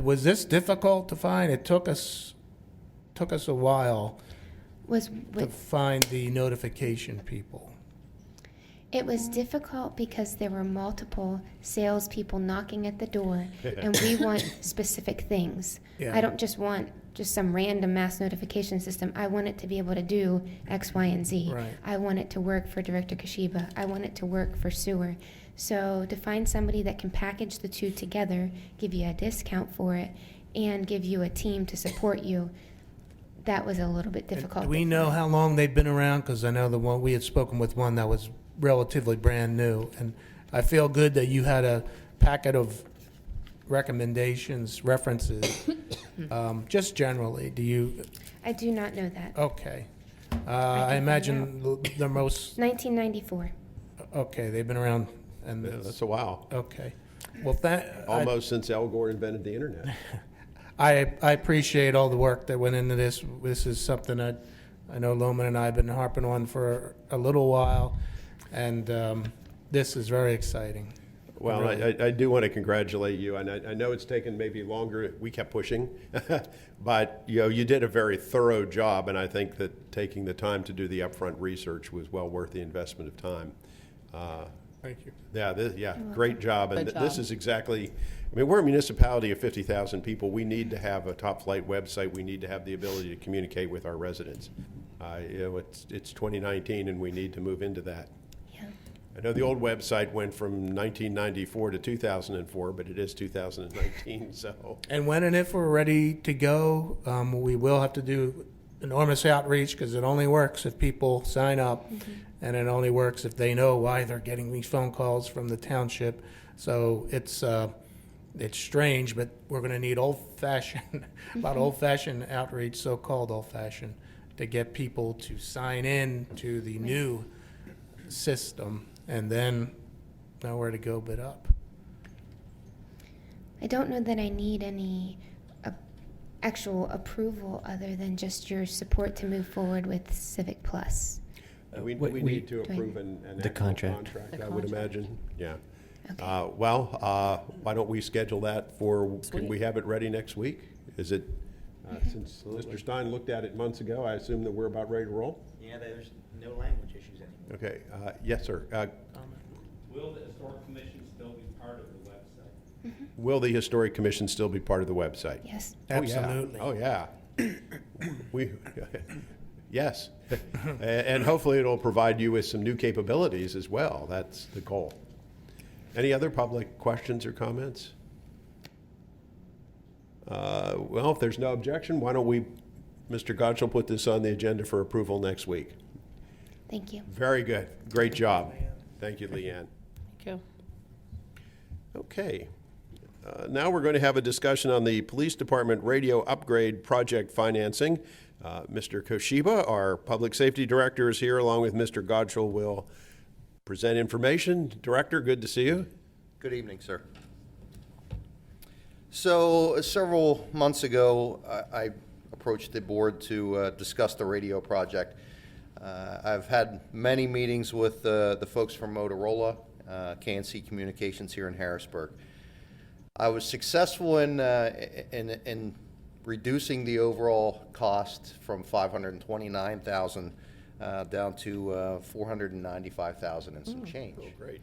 was this difficult to find? It took us a while Was to with find the notification people. It was difficult because there were multiple salespeople knocking at the door, and we want specific things. Yeah. I don't just want just some random mass notification system. I want it to be able to do X, Y, and Z. Right. I want it to work for Director Kashiba. I want it to work for sewer. So to find somebody that can package the two together, give you a discount for it, and give you a team to support you, that was a little bit difficult. Do we to know find. how long they've been around? Because I know we had spoken with one that was relatively brand new. And I feel good that you had a packet of recommendations, references, just generally. Do you, I do not know that. okay. can I find imagine the most, 1994. okay, they've been around, and Yeah, that's a while. okay. Well, Almost since Al Gore invented the internet. I appreciate all the work that went into this. This is something that I know Loman and I have been harping on for a little while, and this is very exciting. Well, Really. I do want to congratulate you, and I know it's taken maybe longer. We kept pushing, but you did a very thorough job, and I think that taking the time to do the upfront research was well worth the investment of time. Thank you. Yeah, great job. And Good this job. is exactly, I mean, we're a municipality of 50,000 people. We need to have a top-flight website. We need to have the ability to communicate with our residents. It's 2019, and we need to move into that. Yeah. I know the old website went from 1994 to 2004, but it is 2019, so. And when and if we're ready to go, we will have to do enormous outreach because it only works if people sign up, and it only works if they know why they're getting these phone calls from the township. So it's strange, but we're going to need old-fashioned, about old-fashioned outreach, so-called old-fashioned, to get people to sign in to the new system, and then nowhere to go but up. I don't know that I need any actual approval other than just your support to move forward with Civic Plus. We we- need to approve an The actual contract. I would imagine, yeah. Okay. Why don't we schedule that for, can we have it ready next week? Is it, since Mr. Stein looked at it months ago, I assume that we're about ready to roll? Yeah, there's no language issues anymore. Okay, yes, sir. Will the Historic Commission still be part of the website? Will the Historic Commission still be part of the website? Yes. Absolutely. Oh, yeah. We, yes. And hopefully it'll provide you with some new capabilities as well. That's the goal. Any other public questions or comments? Well, if there's no objection, why don't we, Mr. Gotch will put this on the agenda for approval next week. Thank you. Very good. Great job. Thank you, Leanne. Thank you. Okay. Now we're going to have a discussion on the Police Department radio upgrade project financing. Mr. Koshiba, our Public Safety Director, is here along with Mr. Godshall will present information. Director, good to see you. Good evening, sir. So several months ago, I approached the board to discuss the radio project. I've had many meetings with the folks from Motorola, KNC Communications here in Harrisburg. I was successful in reducing the overall cost from $529,000 down to $495,000 and some change. Oh, great.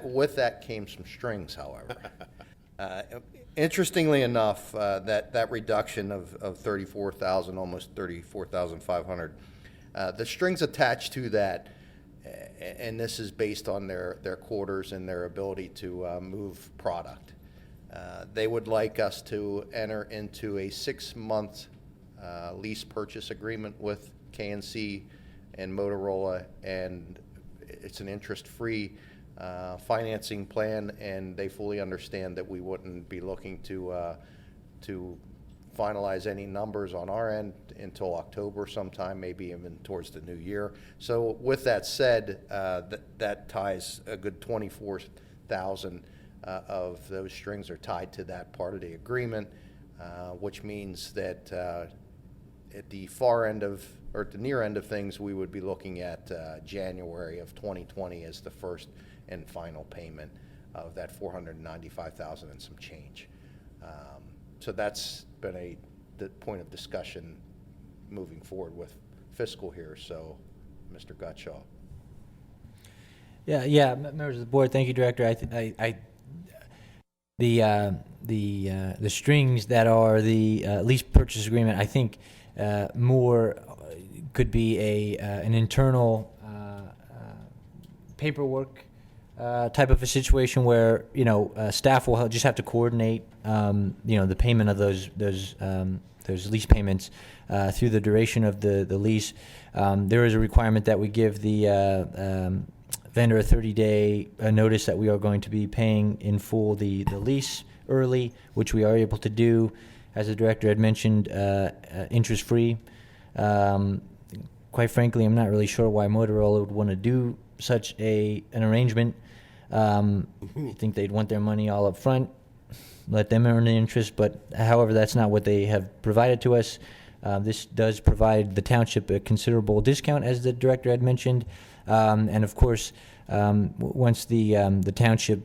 With that came some strings, however. Interestingly enough, that reduction of $34,000, almost $34,500, the strings attached to that, and this is based on their quarters and their ability to move product. They would like us to enter into a 6-month lease purchase agreement with KNC and Motorola, and it's an interest-free financing plan, and they fully understand that we wouldn't be looking to finalize any numbers on our end until October sometime, maybe even towards the new year. So with that said, that ties a good $24,000 of those strings are tied to that part of the agreement, which means that at the far end of, or at the near end of things, we would be looking at January of 2020 as the first and final payment of that $495,000 and some change. So that's been the point of discussion moving forward with fiscal here. So, Mr. Gutschall. Yeah, members of the board, thank you, Director. The strings that are the lease purchase agreement, I think more could be an internal paperwork type of a situation where staff will just have to coordinate the payment of those lease payments through the duration of the lease. There is a requirement that we give the vendor a 30-day notice that we are going to be paying in full the lease early, which we are able to do. As the director had mentioned, interest-free. Quite frankly, I'm not really sure why Motorola would want to do such an arrangement. You think they'd want their money all up front, let them earn the interest, but however, that's not what they have provided to us. This does provide the township a considerable discount, as the director had mentioned, and of course, once the township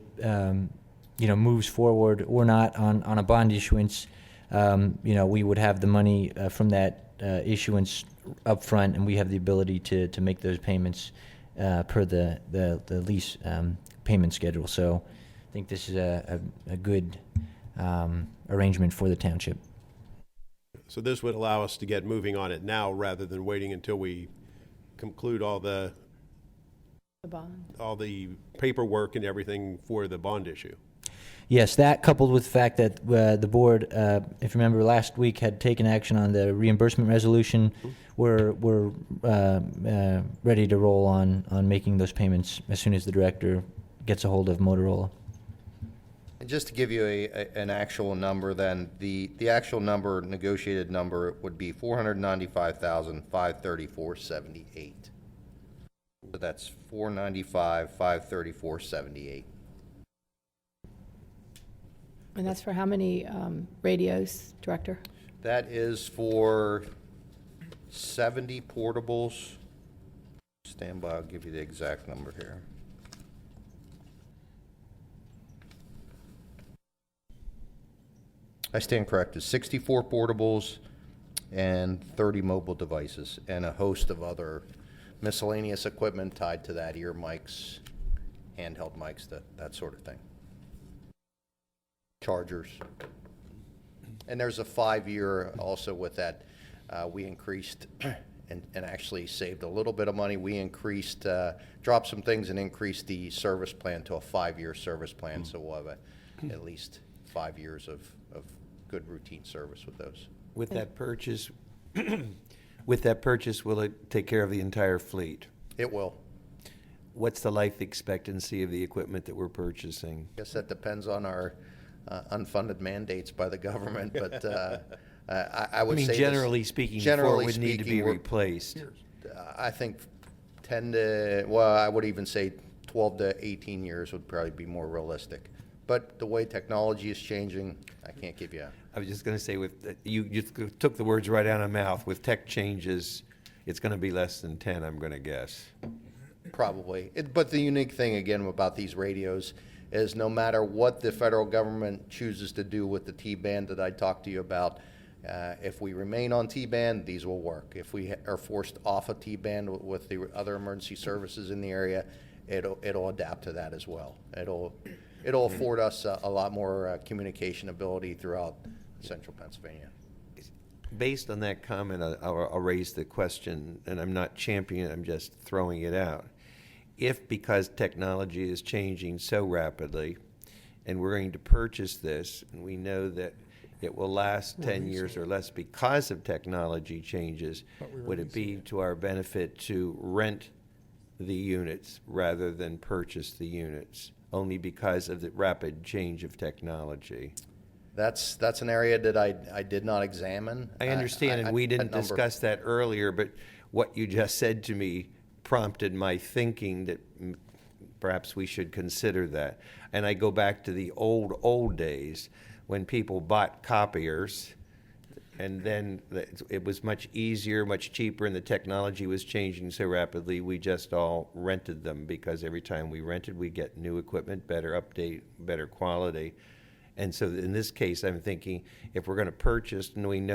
moves forward or not on a bond issuance, we would have the money from that issuance up front, and we have the ability to make those payments per the lease payment schedule. So I think this is a good arrangement for the township. So this would allow us to get moving on it now rather than waiting until we conclude all the bond. all the paperwork and everything for the bond issue. Yes, that coupled with the fact that the board, if you remember, last week had taken action on the reimbursement resolution, we're ready to roll on making those payments as soon as the director gets a hold of Motorola. And just to give you an actual number, then the actual number, negotiated number, would be $495,534.78. So that's $495,534.78. And that's for how many radios, Director? That is for 70 portables. Stand by, I'll give you the exact number here. I stand corrected, 64 portables and 30 mobile devices, and a host of other miscellaneous equipment tied to that, ear mics, handheld mics, that sort of thing. Chargers. And there's a 5-year also with that. We increased and actually saved a little bit of money. We increased, dropped some things and increased the service plan to a 5-year service plan. So we'll have at least 5 years of good routine service with those. With that purchase, will it take care of the entire fleet? It will. What's the life expectancy of the equipment that we're purchasing? I guess that depends on our unfunded mandates by the government, but I would say this, generally speaking, before it would need to be replaced. I think 10 to, well, I would even say 12 to 18 years would probably be more realistic. But the way technology is changing, I can't give you I was just going to say, you took the words right out of my mouth. With tech changes, it's going to be less than 10, I'm going to guess. Probably. But the unique thing, again, about these radios is no matter what the federal government chooses to do with the T-band that I talked to you about, if we remain on T-band, these will work. If we are forced off of T-band with the other emergency services in the area, it'll adapt to that as well. It'll afford us a lot more communication ability throughout central Pennsylvania. Based on that comment, I'll raise the question, and I'm not championing it, I'm just throwing it out. If, because technology is changing so rapidly, and we're going to purchase this, and we know that it will last 10 years or less because of technology changes, would it be to our benefit to rent the units rather than purchase the units, only because of the rapid change of technology? That's an area that I did not examine. I understand, and we didn't discuss that earlier, but what you just said to me prompted my thinking that perhaps we should consider that. And I go back to the old days when people bought copiers, and then it was much easier, much cheaper, and the technology was changing so rapidly, we just all rented them, because every time we rented, we get new equipment, better update, better quality. And so in this case, I'm thinking, if we're going to purchase, knowing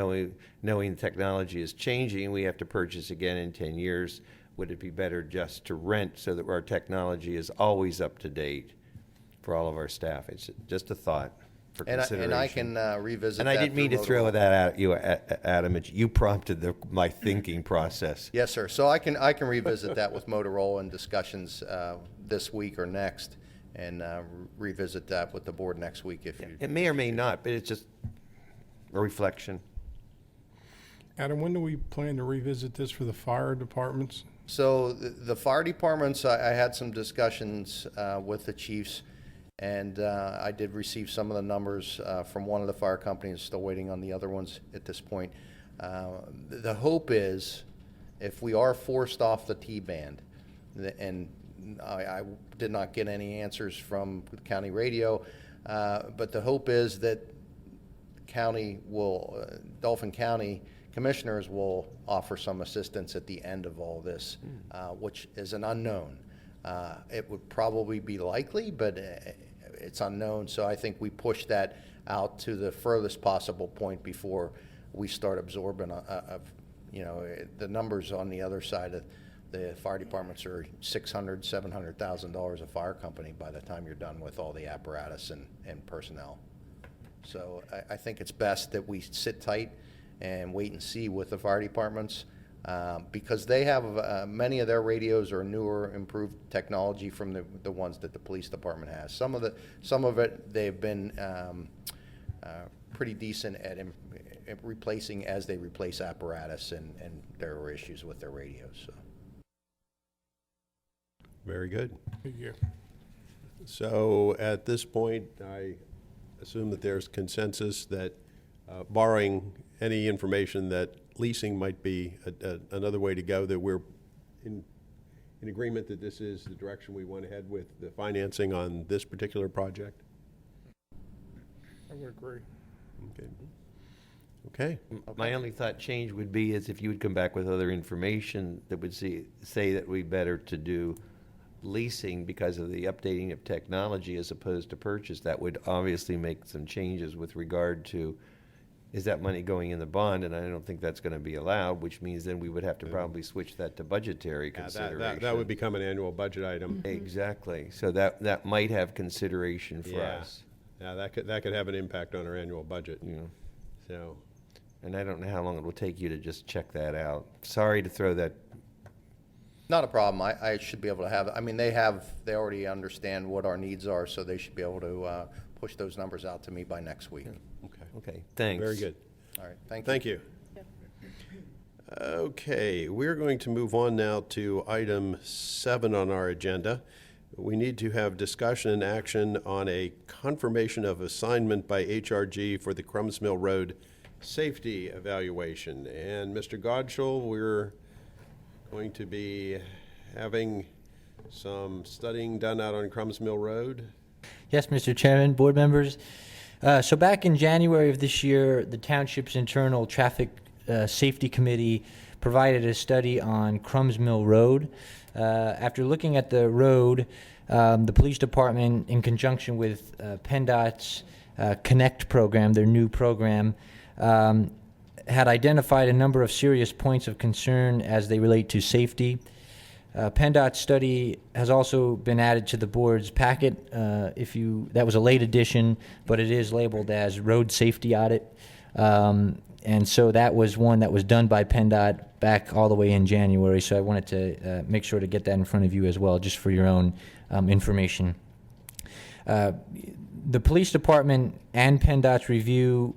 the technology is changing, we have to purchase again in 10 years, would it be better just to rent so that our technology is always up to date for all of our staff? It's just a thought for consideration. And I can revisit and that. I didn't mean to throw that at you, Adam. You prompted my thinking process. Yes, sir. So I can revisit that with Motorola in discussions this week or next, and revisit that with the board next week if you. It may or may not, but it's just a reflection. Adam, when do we plan to revisit this for the fire departments? So the fire departments, I had some discussions with the chiefs, and I did receive some of the numbers from one of the fire companies, still waiting on the other ones at this point. The hope is, if we are forced off the T-band, and I did not get any answers from the county radio, but the hope is that Dauphin County commissioners will offer some assistance at the end of all this, which is an unknown. It would probably be likely, but it's unknown. So I think we push that out to the furthest possible point before we start absorbing, the numbers on the other side of the fire departments are $600,000, $700,000 a fire company by the time you're done with all the apparatus and personnel. So I think it's best that we sit tight and wait and see with the fire departments, because they have many of their radios are newer, improved technology from the ones that the police department has. Some of it they've been pretty decent at replacing as they replace apparatus, and there were issues with their radios. So. Very good. Yeah. So at this point, I assume that there's consensus that barring any information that leasing might be another way to go, that we're in agreement that this is the direction we went ahead with the financing on this particular project? I would agree. Okay. Okay. My only thought change would be is if you would come back with other information that would say that we better to do leasing because of the updating of technology as opposed to purchase. That would obviously make some changes with regard to, is that money going in the bond? And I don't think that's going to be allowed, which means then we would have to probably switch that to budgetary consideration. That would become an annual budget item. Exactly. So that might have consideration for us. Yeah, that could have an impact on our annual budget. Yeah. So. And I don't know how long it will take you to just check that out. Sorry to throw that. Not a problem. I should be able to have it. I mean, they already understand what our needs are, so they should be able to push those numbers out to me by next week. Okay, thanks. Very good. All right, thank you. Thank you. Okay, we're going to move on now to item 7 on our agenda. We need to have discussion and action on a confirmation of assignment by HRG for the Crumbs Mill Road safety evaluation. And Mr. Godshall, we're going to be having some studying done out on Crumbs Mill Road. Yes, Mr. Chairman, board members. So back in January of this year, the Township's internal traffic safety committee provided a study on Crumbs Mill Road. After looking at the road, the police department, in conjunction with PennDOT's Connect program, their new program, had identified a number of serious points of concern as they relate to safety. PennDOT's study has also been added to the board's packet. That was a late edition, but it is labeled as Road Safety Audit. And so that was one that was done by PennDOT back all the way in January. So I wanted to make sure to get that in front of you as well, just for your own information. The police department and PennDOT's review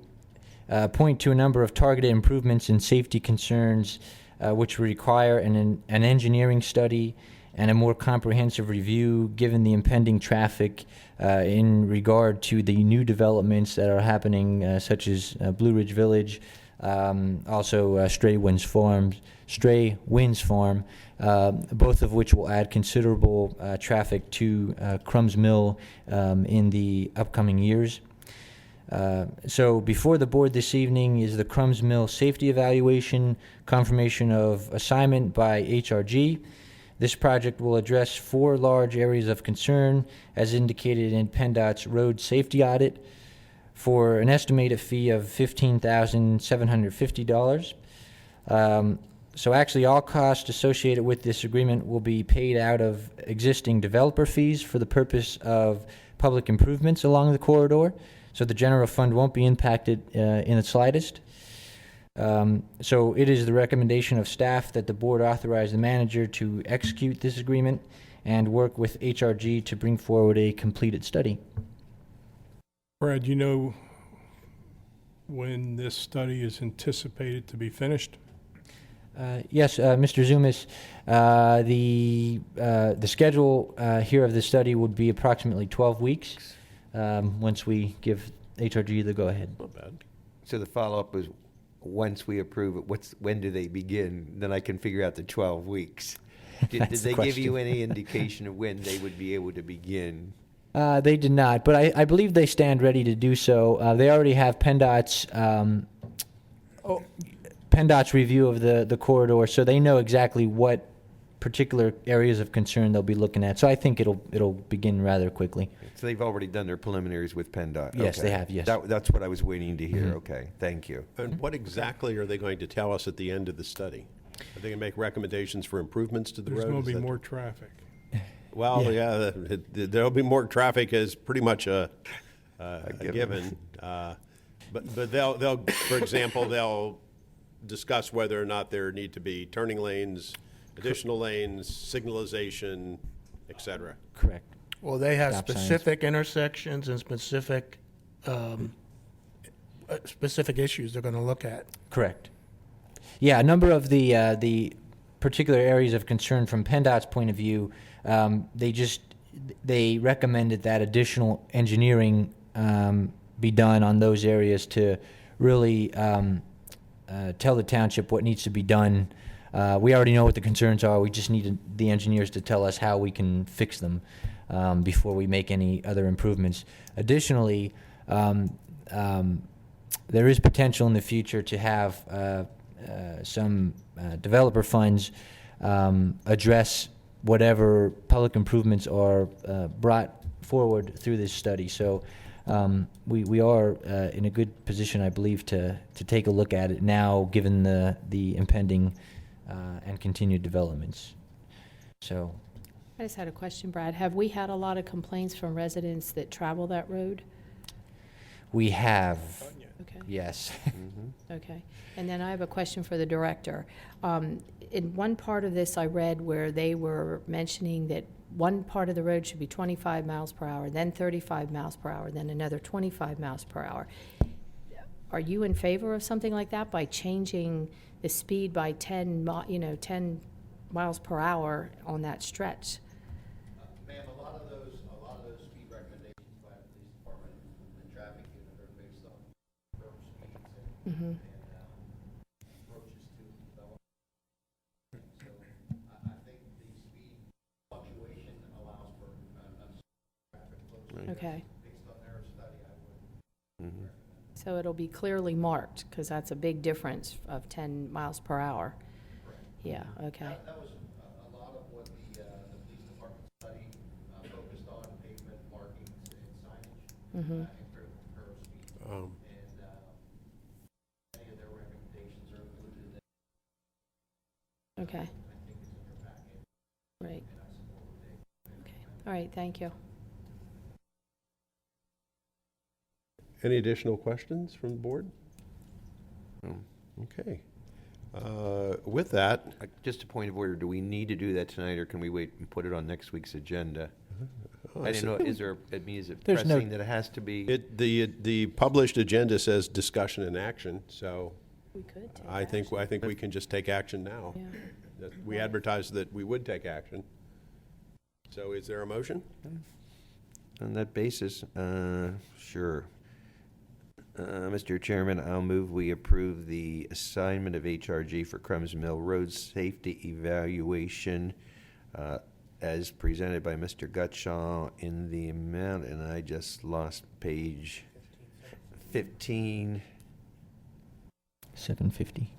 point to a number of targeted improvements in safety concerns which require an engineering study and a more comprehensive review given the impending traffic in regard to the new developments that are happening, such as Blue Ridge Village, also Stray Winds Farm, both of which will add considerable traffic to Crumbs Mill in the upcoming years. So before the board this evening is the Crumbs Mill Safety Evaluation, confirmation of assignment by HRG. This project will address 4 large areas of concern as indicated in PennDOT's Road Safety Audit for an estimated fee of $15,750. So actually all costs associated with this agreement will be paid out of existing developer fees for the purpose of public improvements along the corridor. So the general fund won't be impacted in the slightest. So it is the recommendation of staff that the board authorize the manager to execute this agreement and work with HRG to bring forward a completed study. Brad, you know when this study is anticipated to be finished? Yes, Mr. Zumas, the schedule here of the study would be approximately 12 weeks once we give HRG the go-ahead. Not bad. So the follow-up is, once we approve it, when do they begin? Then I can figure out the 12 weeks. Did That's the they give you question. any indication of when they would be able to begin? They did not, but I believe they stand ready to do so. They already have PennDOT's review of the corridor, so they know exactly what particular areas of concern they'll be looking at. So I think it'll begin rather quickly. So they've already done their preliminaries with PennDOT? Yes, Okay. they have, yes. That's what I was waiting to hear. Mhm. Okay, thank you. And what exactly are they going to tell us at the end of the study? Are they going to make recommendations for improvements to the There's road? going Is to be that- more traffic. Well, yeah, there'll be more traffic is pretty much a given. But they'll, for example, they'll discuss whether or not there need to be turning lanes, additional lanes, signalization, et cetera. Correct. Well, they have Stop signs. specific intersections and specific issues they're going to look at. Correct. Yeah, a number of the particular areas of concern from PennDOT's point of view, they recommended that additional engineering be done on those areas to really tell the township what needs to be done. We already know what the concerns are. We just need the engineers to tell us how we can fix them before we make any other improvements. Additionally, there is potential in the future to have some developer funds address whatever public improvements are brought forward through this study. So we are in a good position, I believe, to take a look at it now, given the impending and continued developments. So I just had a question, Brad. Have we had a lot of complaints from residents that travel that road? we have, Okay. yes. Okay. And then I have a question for the director. In one part of this, I read where they were mentioning that one part of the road should be 25 miles per hour, then 35 miles per hour, then another 25 miles per hour. Are you in favor of something like that by changing the speed by 10 miles per hour on that stretch? Ma'am, a lot of those speed recommendations by the police department and traffic unit are based on curb speeds and approaches to development. So I think the speed fluctuation allows for traffic flow. Okay. Based on their study, I would. So it'll be clearly marked, because that's a big difference of 10 miles per hour. Yeah, okay. That was a lot of what the police department study focused on, pavement markings and signage and critical curve speed. And many of their recommendations are included in it. Okay. I think it's in your packet. Right. And I support what they. Okay. All right, thank you. Any additional questions from the board? Okay. With that, Just a point of order, do we need to do that tonight, or can we wait and put it on next week's agenda? I didn't know, is it There's no- pressing that it has to be? the published agenda says discussion and action, so We could take I think we can just take action now. Yeah. That we advertised that we would take action. So is there a motion? On that basis, sure. Mr. Chairman, I'll move we approve the assignment of HRG for Crumbs Mill Road Safety Evaluation as presented by Mr. Gutschall in the amount, and I just lost page 15, 750.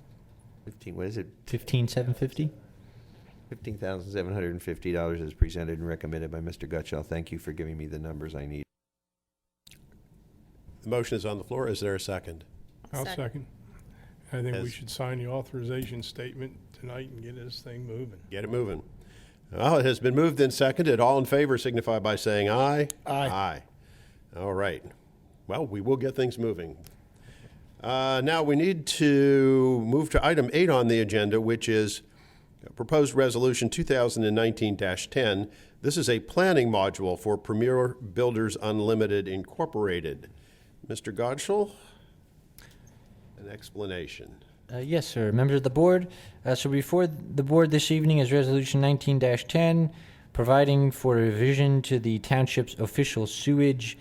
what is it? 15,750? $15,750 is presented and recommended by Mr. Gutschall. Thank you for giving me the numbers I need. The motion is on the floor. Is there a second? I'll second. I think we As- should sign the authorization statement tonight and get this thing moving. Get it moving. Well, it has been moved and seconded. All in favor signify by saying aye. Aye. Aye. All right. Well, we will get things moving. Now we need to move to item 8 on the agenda, which is proposed resolution 2019-10. This is a planning module for Premier Builders Unlimited Incorporated. Mr. Godshall, an explanation. Yes, sir. Members of the board, so before the board this evening is Resolution 19-10, providing for a revision to the township's official sewage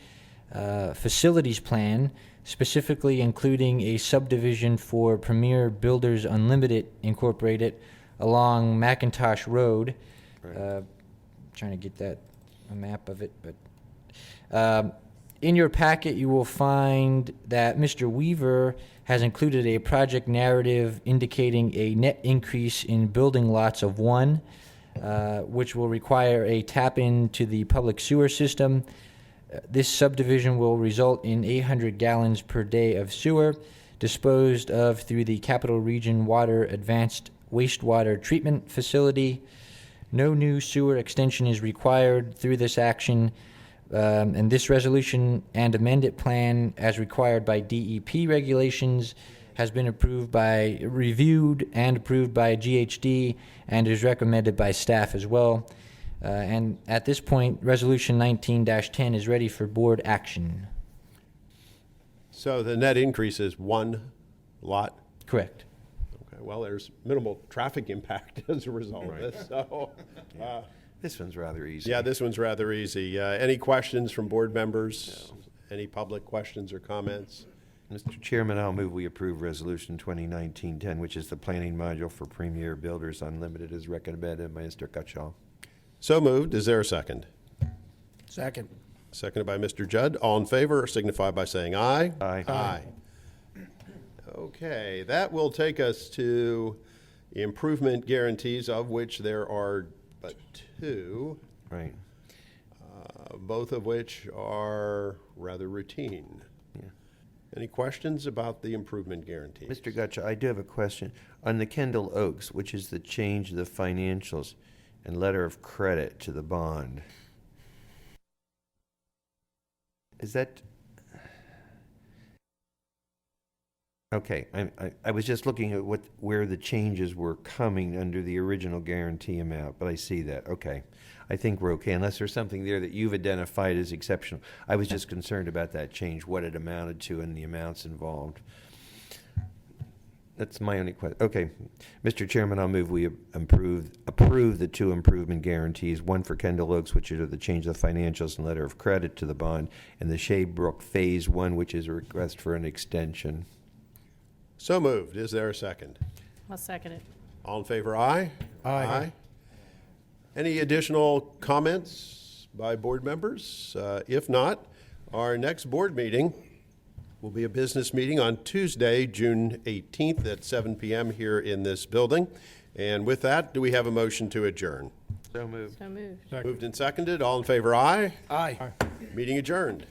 facilities plan, specifically including a subdivision for Premier Builders Unlimited Incorporated along McIntosh Road. Trying to get a map of it, but in your packet you will find that Mr. Weaver has included a project narrative indicating a net increase in building lots of 1, which will require a tap into the public sewer system. This subdivision will result in 800 gallons per day of sewer disposed of through the Capital Region Water Advanced Wastewater Treatment Facility. No new sewer extension is required through this action, and this resolution and amended plan, as required by DEP regulations, has been reviewed and approved by GHD and is recommended by staff as well. And at this point, Resolution 19-10 is ready for board action. So the net increase is 1 lot? Correct. Okay, well, there's minimal traffic impact as a result of this, so. This one's rather easy. Yeah, this one's rather easy. Any questions from board members? Any public questions or comments? Mr. Chairman, I'll move we approve Resolution 2019-10, which is the planning module for Premier Builders Unlimited, as recommended by Mr. Gutschall. So moved. Is there a second? Second. Seconded by Mr. Judd. All in favor signify by saying aye. Aye. Aye. Okay, that will take us to improvement guarantees, of which there are but 2, Right. both of which are rather routine. Yeah. Any questions about the improvement guarantees? Mr. Gutschall, I do have a question. On the Kendall Oaks, which is the change of the financials and letter of credit to the bond, is that... Okay, I was just looking at where the changes were coming under the original guarantee amount, but I see that. Okay, I think we're okay, unless there's something there that you've identified as exceptional. I was just concerned about that change, what it amounted to and the amounts involved. That's my only question. Okay, Mr. Chairman, I'll move we approve the 2 improvement guarantees, one for Kendall Oaks, which are the change of the financials and letter of credit to the bond, and the Shade Brook Phase 1, which is a request for an extension. So moved. Is there a second? I'll second it. All in favor, aye? Aye. Any additional comments by board members? If not, our next board meeting will be a business meeting on Tuesday, June 18th at 7 p.m. here in this building. And with that, do we have a motion to adjourn? So moved. So moved. Moved and seconded. All in favor, aye? Aye. Meeting adjourned.